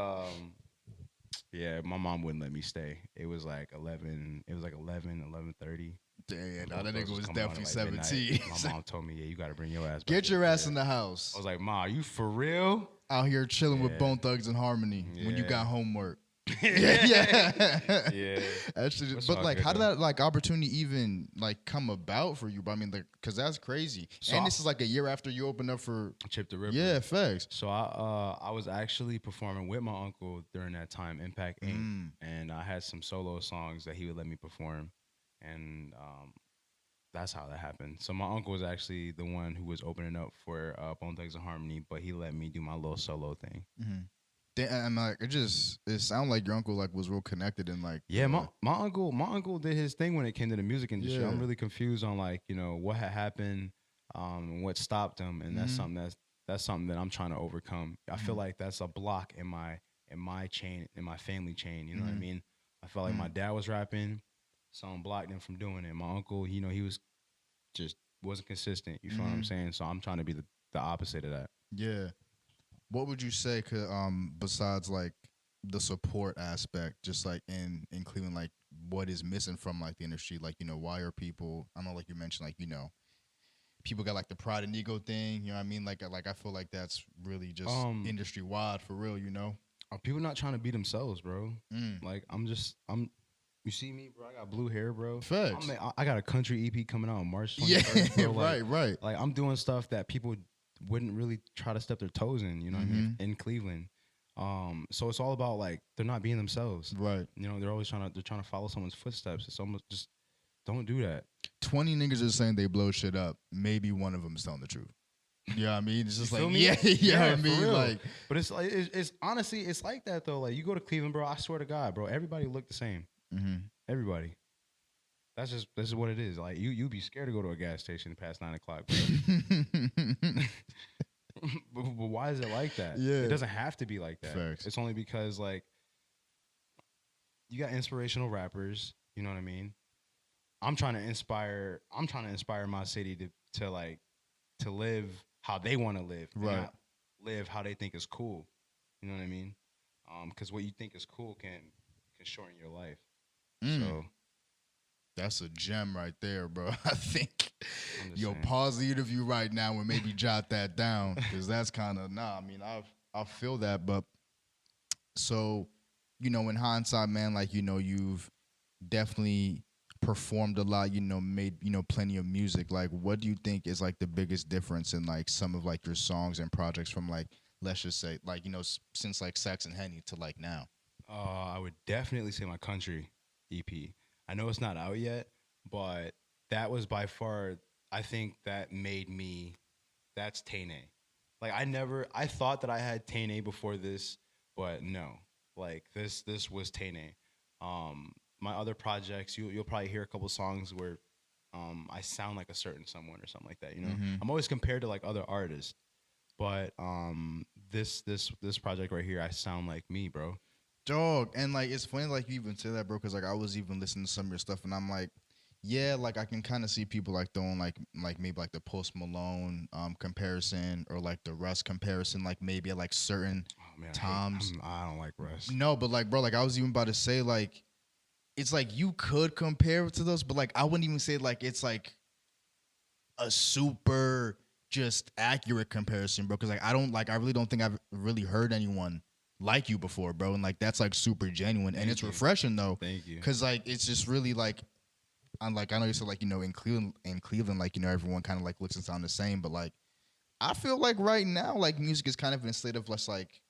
yeah, my mom wouldn't let me stay. It was like 11. It was like 11:30. Damn, now that nigga was definitely 17. My mom told me, yeah, you got to bring your ass back. Get your ass in the house. I was like, Ma, are you for real? Out here chilling with Bone Thugs and Harmony when you got homework. Yeah. Actually, That's but all like, good, how did though. that like opportunity even like come about for you? But I mean, like, cause that's crazy. So and this is like a year after you opened up for Chip the Ripper. Yeah, facts. So I was actually performing with my uncle during that time, Impact Inc. And I had some solo songs that he would let me perform, and that's how that happened. So my uncle was actually the one who was opening up for Bone Thugs and Harmony, but he let me do my little solo thing. And like it sounded like your uncle like was real connected and like my uncle did his thing when it came to the music industry. I'm really confused on like what had happened, and what stopped him, and that's something that I'm trying to overcome. I feel like that's a block in my chain, in my family chain. You know what I mean? I felt like my dad was rapping, something blocked him from doing it. My uncle, he was just wasn't consistent. You feel what I'm saying? So I'm trying to be the opposite of that. Yeah. What would you say could besides like the support aspect, just like in Cleveland, like what is missing from like the industry? Like, why are people, I know like you mentioned, like, people got like the pride and ego thing, you know what I mean? Like I feel like that's really just industry wide for real, Are people not trying to be themselves, bro? Like you see me, bro? I got blue hair, bro. Facts. I got a country EP coming out on March 21st. Yeah, bro. Like, right. Like I'm doing stuff that people wouldn't really try to step their toes in, you know what I mean? In Cleveland. So it's all about like they're not being themselves. Right. They're always trying to follow someone's footsteps. It's almost just don't do that. 20 niggas are saying they blow shit up. Maybe one of them is telling the truth. You know what I mean? It's just You like, feel me? I mean? real. Like, but it's like it's honestly it's like that though. Like you go to Cleveland, bro. I swear to God, bro. Everybody look the same. Everybody. That's just what it is. Like you be scared to go to a gas station past 9 o'clock, bro. but why is it like that? Yeah. It doesn't have to be like that. Facts. It's only because like you got inspirational rappers. You know what I mean? I'm trying to inspire my city to live how they want to live, right? Not live how they think is cool. You know what I mean? Because what you think is cool can shorten your life. So that's a gem right there, bro. I think saying. Pause the interview right now and maybe jot that down because that's kind of I mean, I feel that, but so in hindsight, man, like you've definitely performed a lot, made plenty of music. Like, what do you think is like the biggest difference in like some of like your songs and projects from like, let's just say like since like Sex and Henny to like now? I would definitely say my country EP. I know it's not out yet, but that was by far, I think that made me, that's Tane. Like I thought that I had Tane before this, but no, like this was Tane. My other projects, you'll probably hear a couple songs where I sound like a certain someone or something like that. I'm always compared to like other artists, but this project right here, I sound like me, bro. Dog, and like it's funny like you even say that, bro, because like I was even listening to some of your stuff and I'm like, Yeah, like I can kind of see people like throwing like maybe like the Post Malone comparison or like the Russ comparison, like maybe at like certain Oh man, times. I don't like Russ. No, but like bro, like I was even about to say like it's like you could compare it to those, but like I wouldn't even say like it's like a super just accurate comparison, bro. Because like I really don't think I've really heard anyone like you before, bro. And like that's like super genuine, and it's refreshing though. Thank you. Because like it's just really like I'm like I know you said like in Cleveland like everyone kind of like looks and sound the same, but like I feel like right now like music is kind of in a state of less like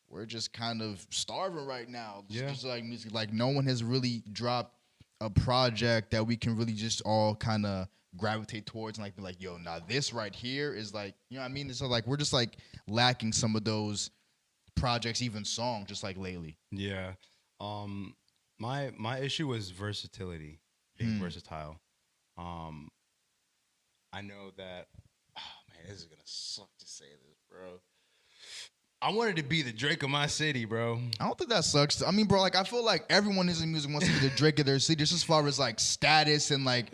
we're just kind of starving right now. Just like music, like no one has really dropped a project that we can really just all kind of gravitate towards and like be like, yo, now this right here is like, you know what I mean? So like we're just like lacking some of those projects, even songs, just like lately. Yeah. My issue was versatility, being versatile. I know that. Oh man, this is gonna suck to say this, bro. I wanted to be the Drake of my city, bro. I don't think that sucks. I mean, bro, like I feel like everyone in music wants to be the Drake of their city, just as far as like status and like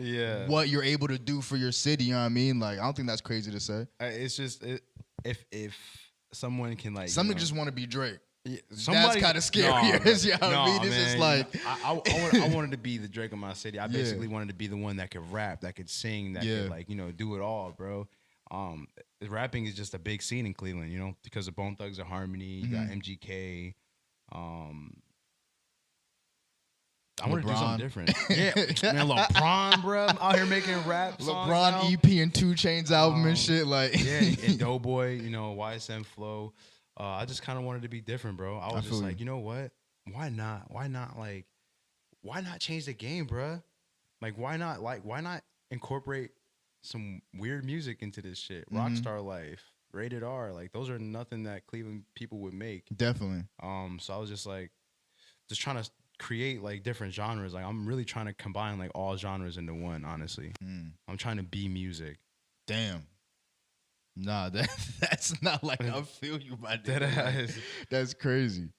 what you're able to do for your city. You know what I mean? Like I don't think that's crazy to say. It's just if someone can like some just want to be Drake. Yeah, that's kind of scary. You know what I mean? It's just like I wanted to be the Drake of my city. I basically wanted to be the one that could rap, that could sing, that could like do it all, bro. Rapping is just a big scene in Cleveland, because of Bone Thugs and Harmony. You got MGK. I want to do something different. Yeah, man, LeBron, bro, out here making rap songs. LeBron EP and 2 Chainz album and shit, like and Doughboy, YSM Flow. I just kind of wanted to be different, bro. I was just like, you know what? Why not? Why not change the game, bro? Like, why not incorporate some weird music into this shit? Rockstar Life, Rated R, like those are nothing that Cleveland people would make. Definitely. So I was just like, just trying to create like different genres. Like I'm really trying to combine like all genres into one. Honestly, I'm trying to be music. Damn. Nah, that's not like I feel you, my dude. That's crazy.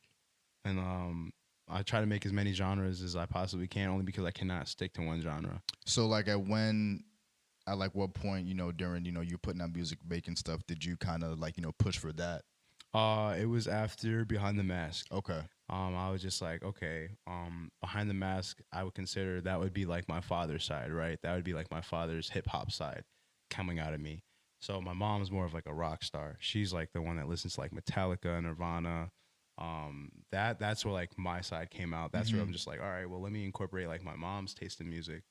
And I try to make as many genres as I possibly can, only because I cannot stick to one genre. So like at what point, during, you putting out music, making stuff, did you kind of like, push for that? It was after Behind the Mask. Okay. I was just like, okay, Behind the Mask, I would consider that would be like my father's side, right? That would be like my father's hip hop side coming out of me. So my mom's more of like a rock star. She's like the one that listens to like Metallica, Nirvana. That's where like my side came out. That's where I'm just like, all right, well, let me incorporate like my mom's taste in music,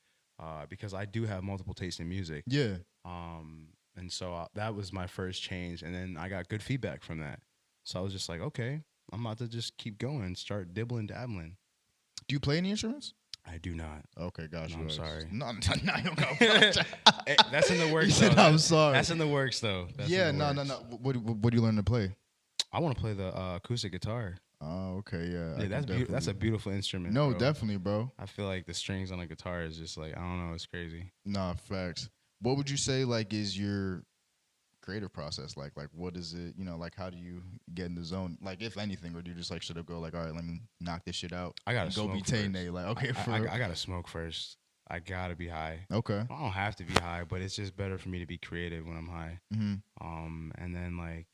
because I do have multiple tastes in music. Yeah. And so that was my first change, and then I got good feedback from that. So I was just like, okay, I'm about to just keep going, start dibbling, dabbling. Do you play any instruments? I do not. Okay, gotcha. No, I'm sorry. No, you don't go. That's in the works. Though. I'm sorry. That's in the works, though. No. What do you learn to play? I want to play the acoustic guitar. Oh, okay, yeah. That's a beautiful instrument. No, bro. Definitely, bro. I feel like the strings on a guitar is just like, I don't know, it's crazy. Nah, facts. What would you say like is your creative process like what is it, like how do you get in the zone, like if anything, or do you just like should have go like, all right, let me knock this shit out, I gotta go be Tay-Nay, like okay, I gotta smoke first. I gotta be high. Okay. I don't have to be high, but it's just better for me to be creative when I'm high. And then like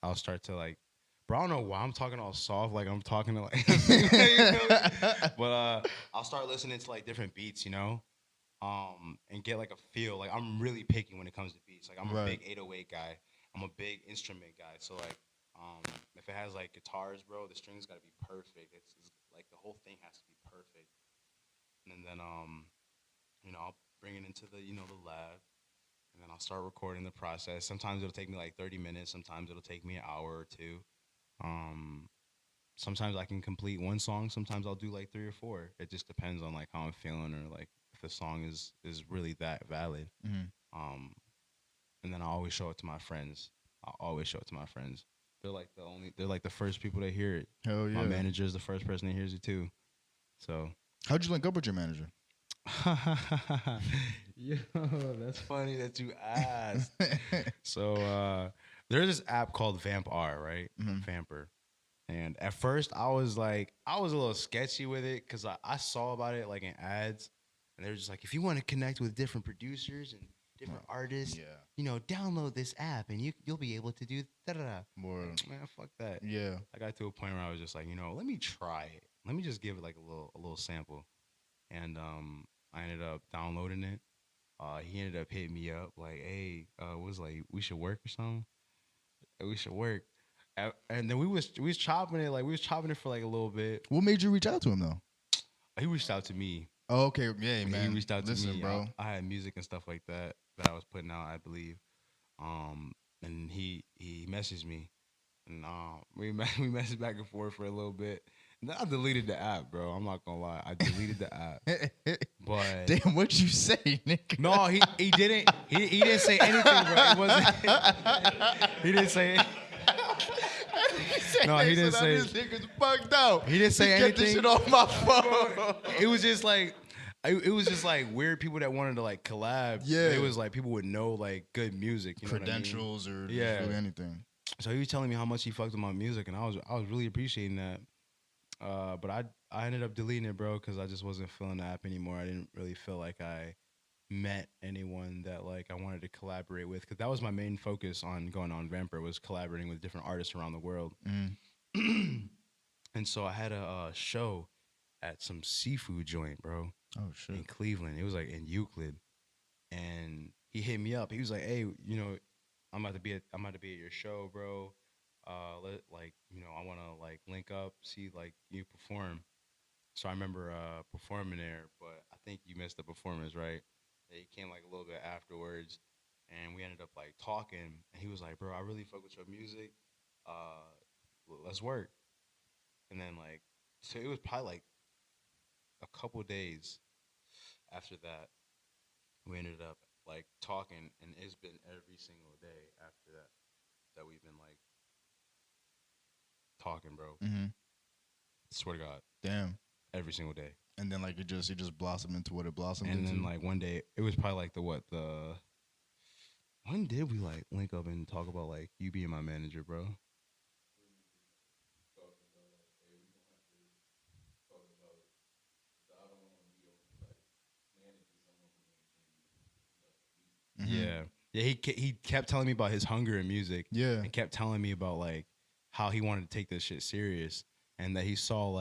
I'll start to like, bro, I don't know why I'm talking all soft, like I'm talking to like but I'll start listening to like different beats, and get like a feel. Like I'm really picky when it comes to beats. Like I'm a big 808 guy. I'm a big instrument guy. So like, if it has like guitars, bro, the strings got to be perfect. It's like the whole thing has to be perfect. And then I'll bring it into the the lab, and then I'll start recording the process. Sometimes it'll take me like 30 minutes. Sometimes it'll take me an hour or two. Sometimes I can complete one song. Sometimes I'll do like 3 or 4. It just depends on like how I'm feeling, or like if the song is really that valid. And then I always show it to my friends. They're like the first people to hear it. Hell yeah. My manager is the first person that hears it too. So how'd you link up with your manager? Yo, that's funny that you asked. So there's this app called VampR, right? Vamper. And at first I was a little sketchy with it because I saw about it like in ads. and they're just like, if you want to connect with different producers and different artists, download this app and you'll be able to do da da da. Man, fuck that. Yeah. I got to a point where I was just like, let me try it. Let me just give it like a little sample, and I ended up downloading it. He ended up hitting me up like, hey, was like, we should work or something. We should work. And then we was chopping it, like we was chopping it for like a little bit. What made you reach out to him though? He reached out to me. Oh, okay, yeah, man. He reached out to me, bro. I had music and stuff like that I was putting out, I believe. And he messaged me, and we messaged back and forth for a little bit. And then I deleted the app, bro. I'm not gonna lie, I deleted the app. But damn, what you say, nigga? No, he didn't. He didn't say anything, bro. It wasn't. He didn't say. No, he didn't say. This nigga's bugged out. He didn't say anything. Get this shit off my phone. It was just like, weird people that wanted to like collab. Yeah, it was like people would know like good music, credentials, what I mean? or really anything. So he was telling me how much he fucked with my music, and I was really appreciating that. But I ended up deleting it, bro, because I just wasn't feeling the app anymore. I didn't really feel like I met anyone that like I wanted to collaborate with, because that was my main focus on going on Vamper, was collaborating with different artists around the world. And so I had a show at some seafood joint, bro. Oh shit. In Cleveland. It was like in Euclid. And he hit me up. He was like, hey, I'm about to be at your show, bro. I want to like link up, see like you perform. So I remember performing there, but I think you missed the performance, right? He came like a little bit afterwards, and we ended up like talking. And he was like, bro, I really fuck with your music. Let's work. And then like, so it was probably like a couple days after that, we ended up like talking, and it's been every single day after that we've been like talking, bro. Swear to God. Damn. Every single day. And then like it just blossomed into what it blossomed into. And then like one day, it was probably like when did we like link up and talk about like you being my manager, bro? Yeah. He kept telling me about his hunger in music. Yeah. And kept telling me about like how he wanted to take this shit serious, and that he saw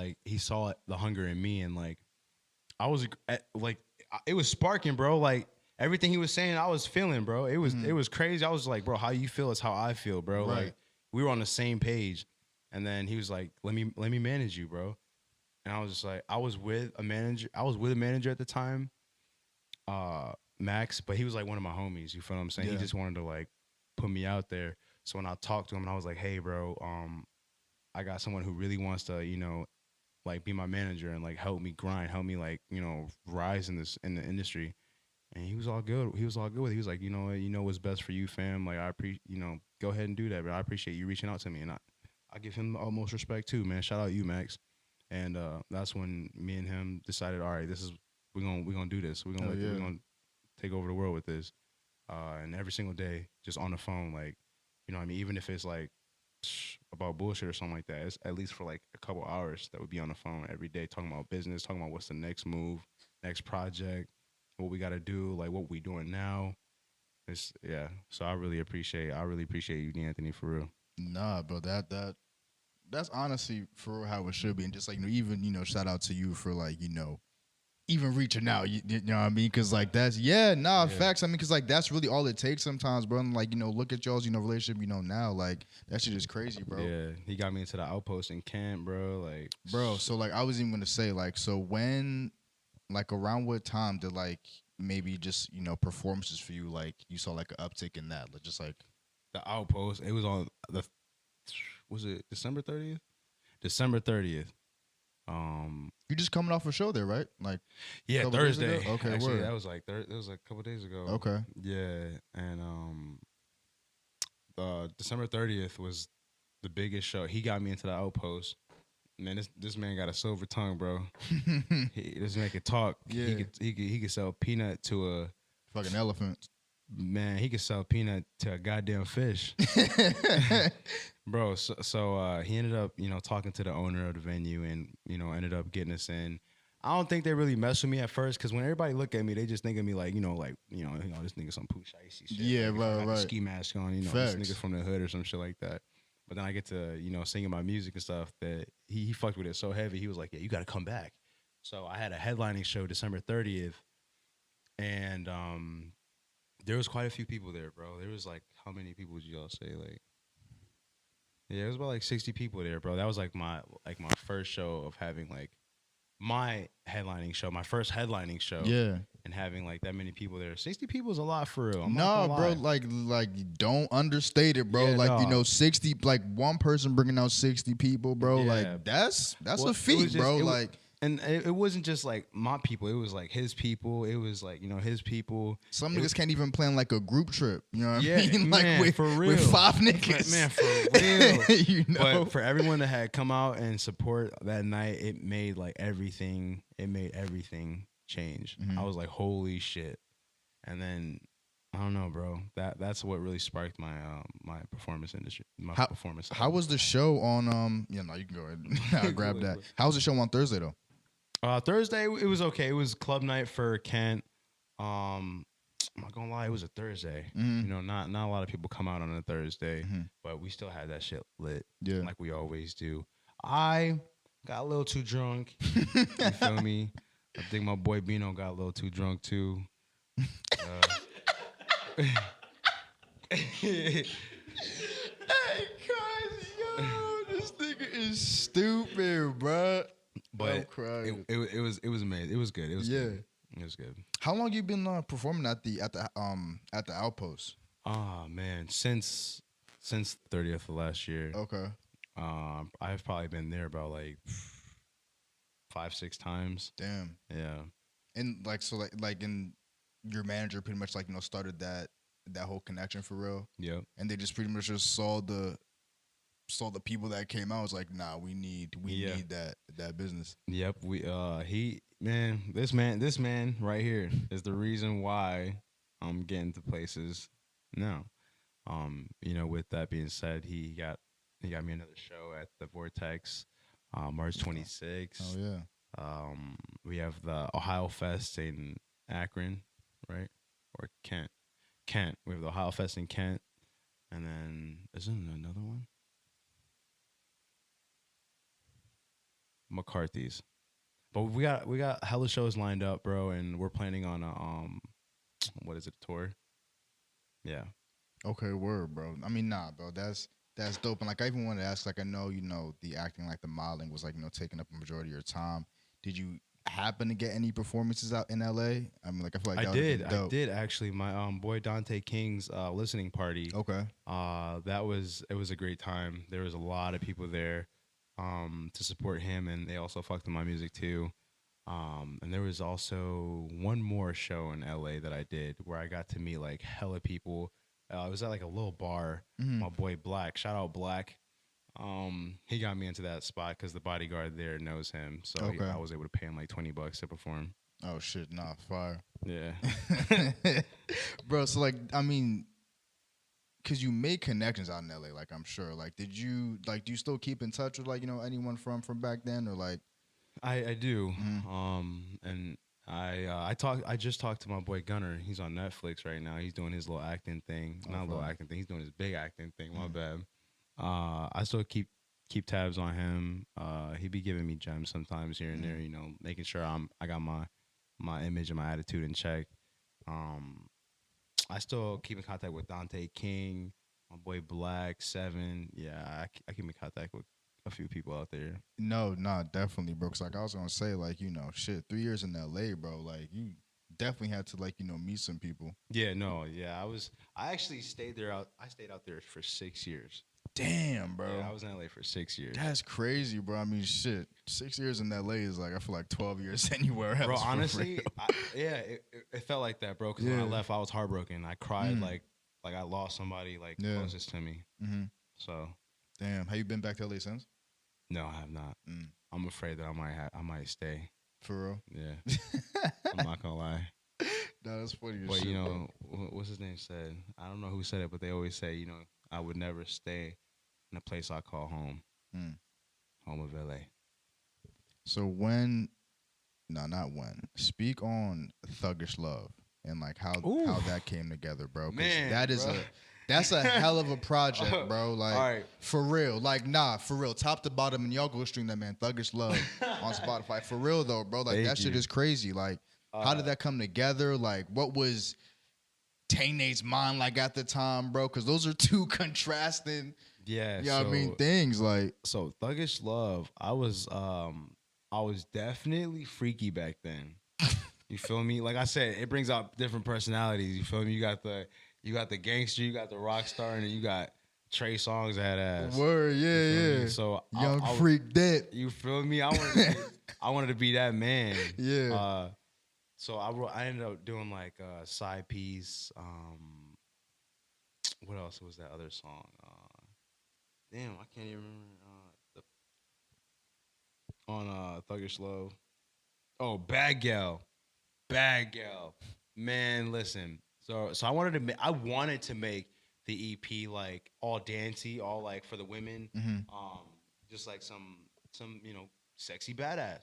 the hunger in me, and like I was like, it was sparking, bro. Like everything he was saying, I was feeling, bro. It was crazy. I was like, bro, how you feel is how I feel, bro. Right. Like we were on the same page. And then he was like, let me manage you, bro. And I was just like, I was with a manager at the time, Max, but he was like one of my homies. You feel what I'm saying? Yeah. He just wanted to like put me out there. So when I talked to him, and I was like, hey, bro, I got someone who really wants to, like be my manager and like help me grind, help me like, rise in the industry. And he was all good. He was all good with it. He was like, you know what's best for you, fam. Like I go ahead and do that. But I appreciate you reaching out to me, and I give him the utmost respect too, man. Shout out you, Max. And that's when me and him decided, all right, we're gonna do this. We're gonna take over the world with this. And every single day, just on the phone, like, I mean, even if it's like about bullshit or something like that, it's at least for like a couple hours that would be on the phone every day, talking about business, talking about what's the next move, next project, what we got to do, like what we doing now. So I really appreciate you, D'Anthony, for real. Nah, bro, that's honestly for real how it should be. And just like, even, shout out to you for like, even reaching out, you know what I mean? Because like facts. I mean, because like that's really all it takes sometimes, bro. And like, look at y'all's, relationship, now, like that shit is crazy, bro. Yeah, he got me into the Outpost in camp, bro. Like, bro. So like, I was even gonna say like, so when, like, around what time did like maybe just performances for you, like you saw like an uptick in that, like just like the Outpost? It was on was it December 30th? December 30th. You just coming off a show there, right? Like, yeah, Thursday. Okay, actually, word. that was like that was like a couple days ago. Okay, yeah, and December 30th was the biggest show. He got me into the Outpost. Man, this man got a silver tongue, bro. This man could talk. Yeah, he could sell peanut to a fucking elephant. Man, he could sell peanut to a goddamn fish. Bro, so he ended up, talking to the owner of the venue and, ended up getting us in. I don't think they really mess with me at first because when everybody look at me, they just think of me like this nigga some pooch icy shit. Yeah, like, right, I got right. the ski mask on, Facts. this nigga from the hood or some shit like that. But then I get to singing my music and stuff that he fucked with it so heavy. He was like, yeah, you got to come back. So I had a headlining show December 30th, and there was quite a few people there, bro. There was like, how many people would y'all say? Like, yeah, it was about like 60 people there, bro. That was like my first show of having like my headlining show, my first headlining show. Yeah. And having like that many people there. 60 people is a lot for real. No, bro, like don't understate it, bro. Yeah, 60, like one person bringing out 60 people, bro. Yeah. Like that's a feat, bro. And it wasn't just like my people. It was like his people. It was like, his people. Some niggas can't even plan like a group trip. You know what Yeah, I mean? man, Like for real. with 5 niggas. Man, for real. But for everyone that had come out and support that night, it made everything change. Mhm. I was like, holy shit. And then I don't know, bro. That's what really sparked my my performance industry. Performance. How was the show on you can go ahead. I'll grab that. How was the show on Thursday though? Thursday it was okay. It was club night for Kent. I'm not gonna lie, it was a Thursday. Mhm. Not a lot of people come out on a Thursday, Mhm. but we still had that shit lit. Yeah. Like we always do. I got a little too drunk. You feel me? I think my boy Bino got a little too drunk too. Hey, cuz, this nigga is stupid, bruh. But I'm crying. it was amazing. It was good. It was good. It was good. How long you been performing at the Outpost? Oh man, since 30th of last year. Okay. I've probably been there about like 5-6 times. Damn. Yeah. And and your manager pretty much started that whole connection for real. Yep. And they just pretty much just saw the people that came out. It was like, nah, we need that business. Yep. This man right here is the reason why I'm getting to places now. With that being said, he got me another show at the Vortex, March 26th. Oh yeah. We have the Ohio Fest in Akron, right? Or Kent. We have the Ohio Fest in Kent, and then isn't there another one? McCarthy's. But we got hella shows lined up, bro, and we're planning on a what is it, tour? Yeah. Okay, word, bro. I mean, nah, bro, that's dope. And I even wanted to ask, I know, the acting, the modeling was taking up a majority of your time. Did you happen to get any performances out in LA? I mean, I feel like that I did actually. My boy Dante King's listening party. Okay. It was a great time. There was a lot of people there to support him, and they also fucked with my music too. And there was also one more show in LA that I did where I got to meet hella people. I was at a little bar. Mm-hmm. My boy Black, shout out Black. He got me into that spot because the bodyguard there knows him, so Okay. I was able to pay him $20 to perform. Oh shit, nah, fire. Yeah. Bro, so I mean, cause you made connections out in LA, I'm sure. Did you do you still keep in touch with anyone from back then, or I do. Mm-hmm. And I just talked to my boy Gunner. He's on Netflix right now. He's doing his little acting thing. Not a little acting thing. He's doing his big acting thing. My bad. I still keep tabs on him. He be giving me gems sometimes here and there, making sure I got my image and my attitude in check. I still keep in contact with Dante King, my boy Black, Seven. Yeah, I keep in contact with a few people out there. No, definitely, bro. Cause I was gonna say, shit, 3 years in LA, bro. You definitely had to meet some people. Yeah, no, yeah. I actually stayed there I stayed out there for 6 years. Damn, bro. Yeah, I was in LA for 6 years. That's crazy, bro. I mean, shit. 6 years in LA is I feel 12 years anywhere else. Bro, honestly, it felt like that, bro. Because when I left, I was heartbroken. I cried like I lost somebody closest to me. Mm-hmm. So, damn. Have you been back to LA since? No, I have not. I'm afraid that I might stay. For real? Yeah. I'm not gonna lie. No, that's funny. But shit, what's his name said? I don't know who said it, but they always say, I would never stay in a place I call home. Home of LA. So when No, not when. Speak on Thuggish Love and like Ooh, how that came together, bro. Because man, that is bro. that's a hell of a project, bro. Like All right. for real. Like nah, for real. Top to bottom, and y'all go stream that man Thuggish Love on Spotify. For real though, bro. Like Thank that shit you. is crazy. Like how did that come together? Like what was Tayne's mind like at the time, bro? Because those are two contrasting, Yeah. you know what I mean, things. Like So Thuggish Love, I was definitely freaky back then. You feel me? Like I said, it brings out different personalities. You feel me? You got the gangster, you got the rock star, and then you got Trey Songz that ass. word, yeah. So Young freak dead. you feel me? I wanted to be that man. Yeah. So I ended up doing like a side piece. What else was that other song? Damn, I can't even remember. On Thuggish Love. Oh, Bad Gal. Bad Gal. Man, listen. So I wanted to make the EP like all dancey, all like for the women. Just like some sexy badass.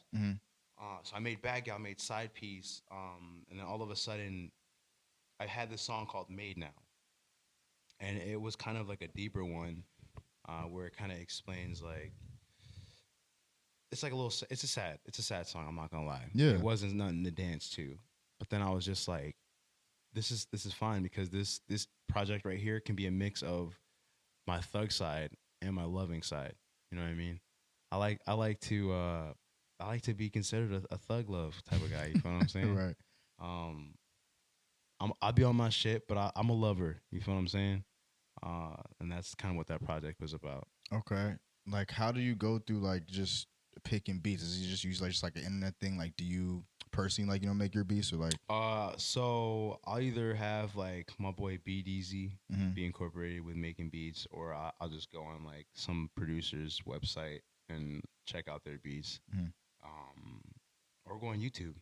So I made Bad Gal, I made Side Piece, and then all of a sudden I had this song called Made Now. And it was kind of like a deeper one, where it kind of explains like it's like a little. It's a sad song. I'm not gonna lie. Yeah. It wasn't nothing to dance to, but then I was just like, this is fine because this project right here can be a mix of my thug side and my loving side. You know what I mean? I like to be considered a thug love type of guy. You feel what I'm saying? Right. I'll be on my shit, but I'm a lover. You feel what I'm saying? And that's kind of what that project was about. Okay. Like, how do you go through like just picking beats? Is you just use like an internet thing? Like, do you personally like make your beats or like? So I'll either have like my boy Beat Easy be incorporated with making beats, or I'll just go on like some producer's website and check out their beats, or go on YouTube.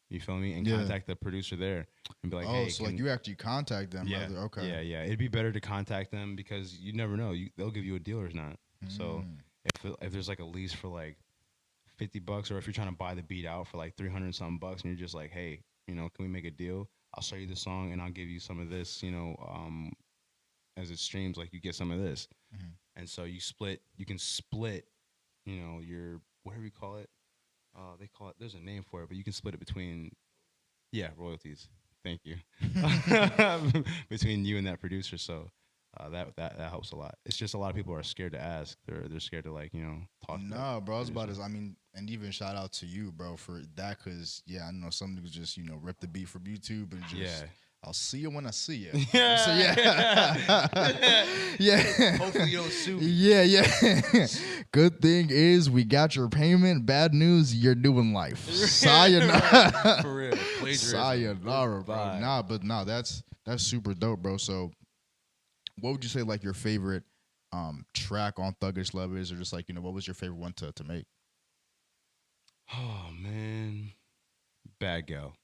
You feel me? And contact the producer there and be like, hey, so like you actually contact them. Yeah. Rather. Okay. Yeah. It'd be better to contact them because you never know. They'll give you a deal or not. So if there's like a lease for like $50, or if you're trying to buy the beat out for like 300 something bucks, and you're just like, hey, can we make a deal? I'll show you the song and I'll give you some of this, as it streams, like you get some of this. And so you can split, your, whatever you call it. They call it, there's a name for it, but you can split it between, royalties. Thank you. Between you and that producer. So that helps a lot. It's just a lot of people are scared to ask. They're scared to talk. No, bro. I was about to. I mean, and even shout out to you, bro, for that. Cause I know some niggas just rip the beat from YouTube and just. I'll see you when I see you. Yeah. So yeah. Hopefully you don't sue me. Yeah. Good thing is we got your payment. Bad news, you're doing life. Sayonara. For real. Plagiarism. Sayonara, bro. Nah, that's super dope, bro. So what would you say like your favorite track on Thuggish Love is, or just like, what was your favorite one to make? Oh man. Bad Gal.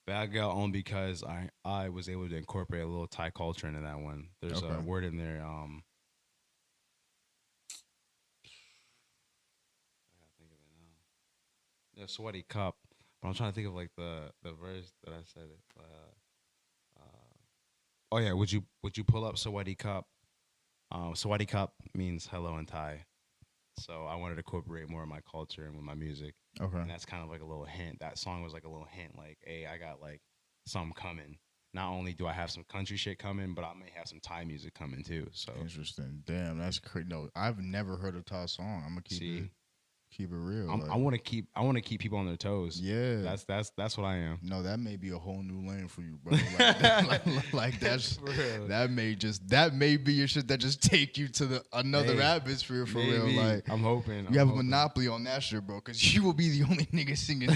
Bad Gal only because I was able to incorporate a little Thai culture into that one. There's a word in there. I gotta think of it now. Yeah, sweaty cup. But I'm trying to think of like the verse that I said it. Oh yeah, would you pull up Sweaty Cup? Sweaty Cup means hello in Thai. So I wanted to incorporate more of my culture and with my music. Okay. And that's kind of like a little hint. That song was like a little hint, like, hey, I got like something coming. Not only do I have some country shit coming, but I may have some Thai music coming too. So interesting. Damn, that's crazy. No, I've never heard a Thai song. I'm gonna keep it real. I want to keep people on their toes. Yeah, that's what I am. No, that may be a whole new lane for you, bro. Like that's that may be your shit that just take you to another atmosphere for real. Like I'm hoping you have a monopoly on that shit, bro, because you will be the only nigga singing,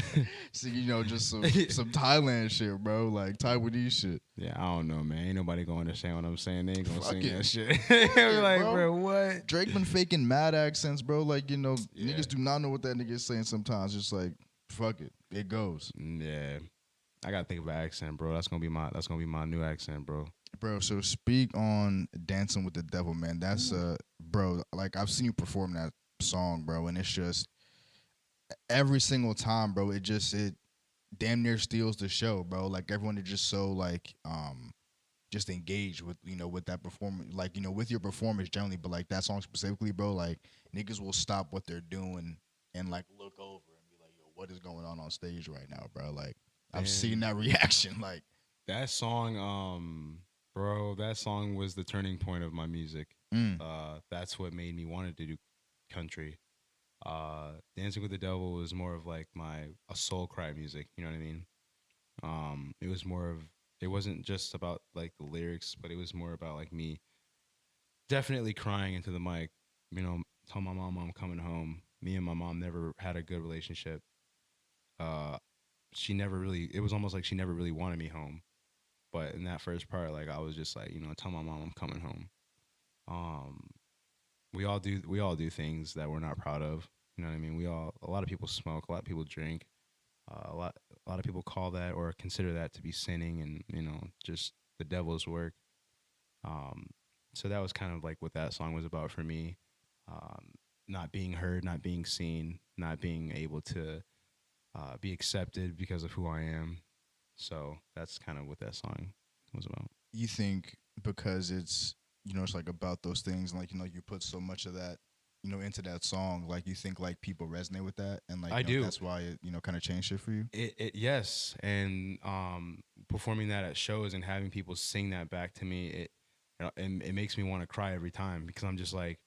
just some Thailand shit, bro, like Taiwanese shit. Yeah, I don't know, man. Ain't nobody gonna understand what I'm saying. They ain't gonna sing that shit. They're like, bro, what? Drake been faking mad accents, bro. Like, niggas do not know what that nigga is saying sometimes. Just like, fuck it. It goes. Yeah. I gotta think of an accent, bro. That's gonna be my new accent, bro. Bro, so speak on Dancing with the Devil, man. That's bro, like I've seen you perform that song, bro, and it's just every single time, bro, it damn near steals the show, bro. Like everyone is just so like just engaged with with that performance, like with your performance generally, but like that song specifically, bro. Like niggas will stop what they're doing and like look over and be like, "Yo, what is going on stage right now, bro?" Like I've seen that reaction. Like that song, bro. That song was the turning point of my music. That's what made me want to do country. Dancing with the Devil was more of like a soul cry music. You know what I mean? It was more of, it wasn't just about like the lyrics, but it was more about like me definitely crying into the mic. Tell my mom I'm coming home. Me and my mom never had a good relationship. She never really. It was almost like she never really wanted me home. But in that first part, like I was just like, tell my mom I'm coming home. Um, we all do things that we're not proud of. You know what I mean? A lot of people smoke, a lot of people drink, a lot of people call that or consider that to be sinning, and just the devil's work. Um, so that was kind of like what that song was about for me. Not being heard, not being seen, not being able to be accepted because of who I am. So that's kind of what that song was about. you think because it's like about those things, and like you put so much of that into that song, like you think like people resonate with that, and like I do. that's why it kind of changed it for you. It yes, and performing that at shows and having people sing that back to me, it makes me want to cry every time, because I'm just like,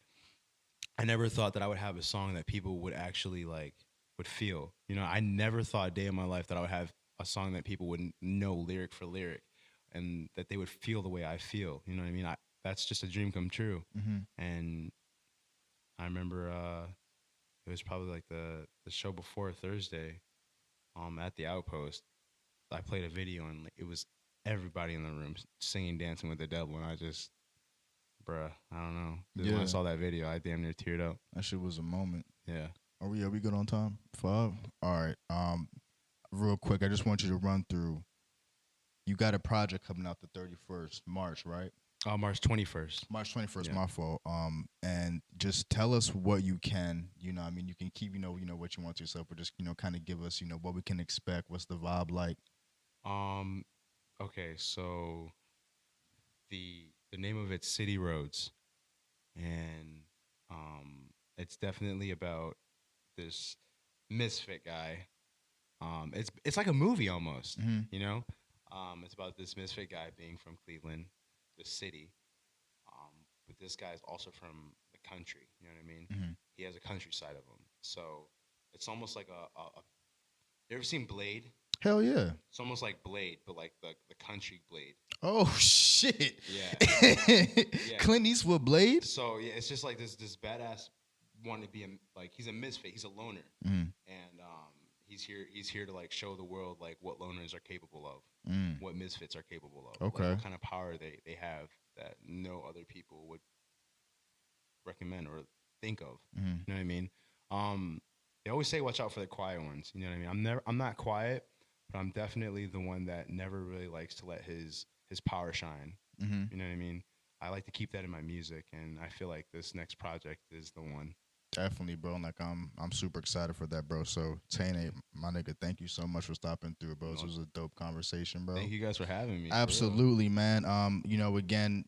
I never thought that I would have a song that people would actually like would feel. I never thought a day in my life that I would have a song that people would know lyric for lyric, and that they would feel the way I feel. You know what I mean? That's just a dream come true. Mm-hmm. And I remember it was probably like the show before Thursday, at the Outpost. I played a video, and like, it was everybody in the room singing "Dancing with the Devil," and I just, bruh, I don't know. When I saw that video, I damn near teared up. That shit was a moment. Yeah. Are we good on time? 5. All right. Real quick, I just want you to run through. You got a project coming out the 31st March, right? March 21st. March 21st, yeah. My fault. And just tell us what you can. I mean, you can keep what you want to yourself, but just kind of give us what we can expect. What's the vibe like? Okay, so the name of it's City Roads, and it's definitely about this misfit guy. It's like a movie almost. Mm-hmm. It's about this misfit guy being from Cleveland, the city, but this guy is also from the country. You know what I mean? Mm-hmm. He has a countryside of him, so it's almost like a. You ever seen Blade? Hell yeah! It's almost like Blade, but like the country Blade. Oh shit! Yeah. Yeah. Clint Eastwood Blade. So yeah, it's just like this badass wanting to be he's a misfit, he's a loner, and he's here to like show the world like what loners are capable of, what misfits are capable of, okay, like, what kind of power they have that no other people would recommend or think of. You know what I mean? They always say watch out for the quiet ones. You know what I mean? I'm not quiet, but I'm definitely the one that never really likes to let his power shine. You know what I mean? I like to keep that in my music, and I feel like this next project is the one. Definitely, bro. Like I'm super excited for that, bro. So Tane, my nigga, thank you so much for stopping through, bro. This was a dope conversation, bro. Thank you guys for having me. Absolutely, man. Again,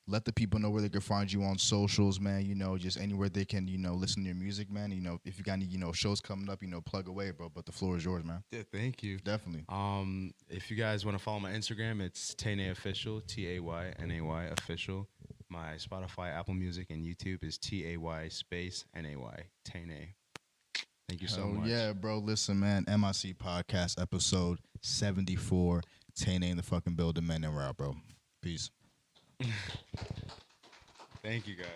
let the people know where they can find you on socials, man. Just anywhere they can, listen to your music, man. If you got any, shows coming up, plug away, bro. But the floor is yours, man. Yeah, thank you. Definitely. If you guys want to follow my Instagram, it's Tayne Official, TAYNAY Official. My Spotify, Apple Music, and YouTube is TAY space NAY Tayne. Thank you so much. Yeah, bro. Listen, man. MIC Podcast episode 74. Tayne in the fucking building, man. And we're out, bro. Peace. Thank you, guys.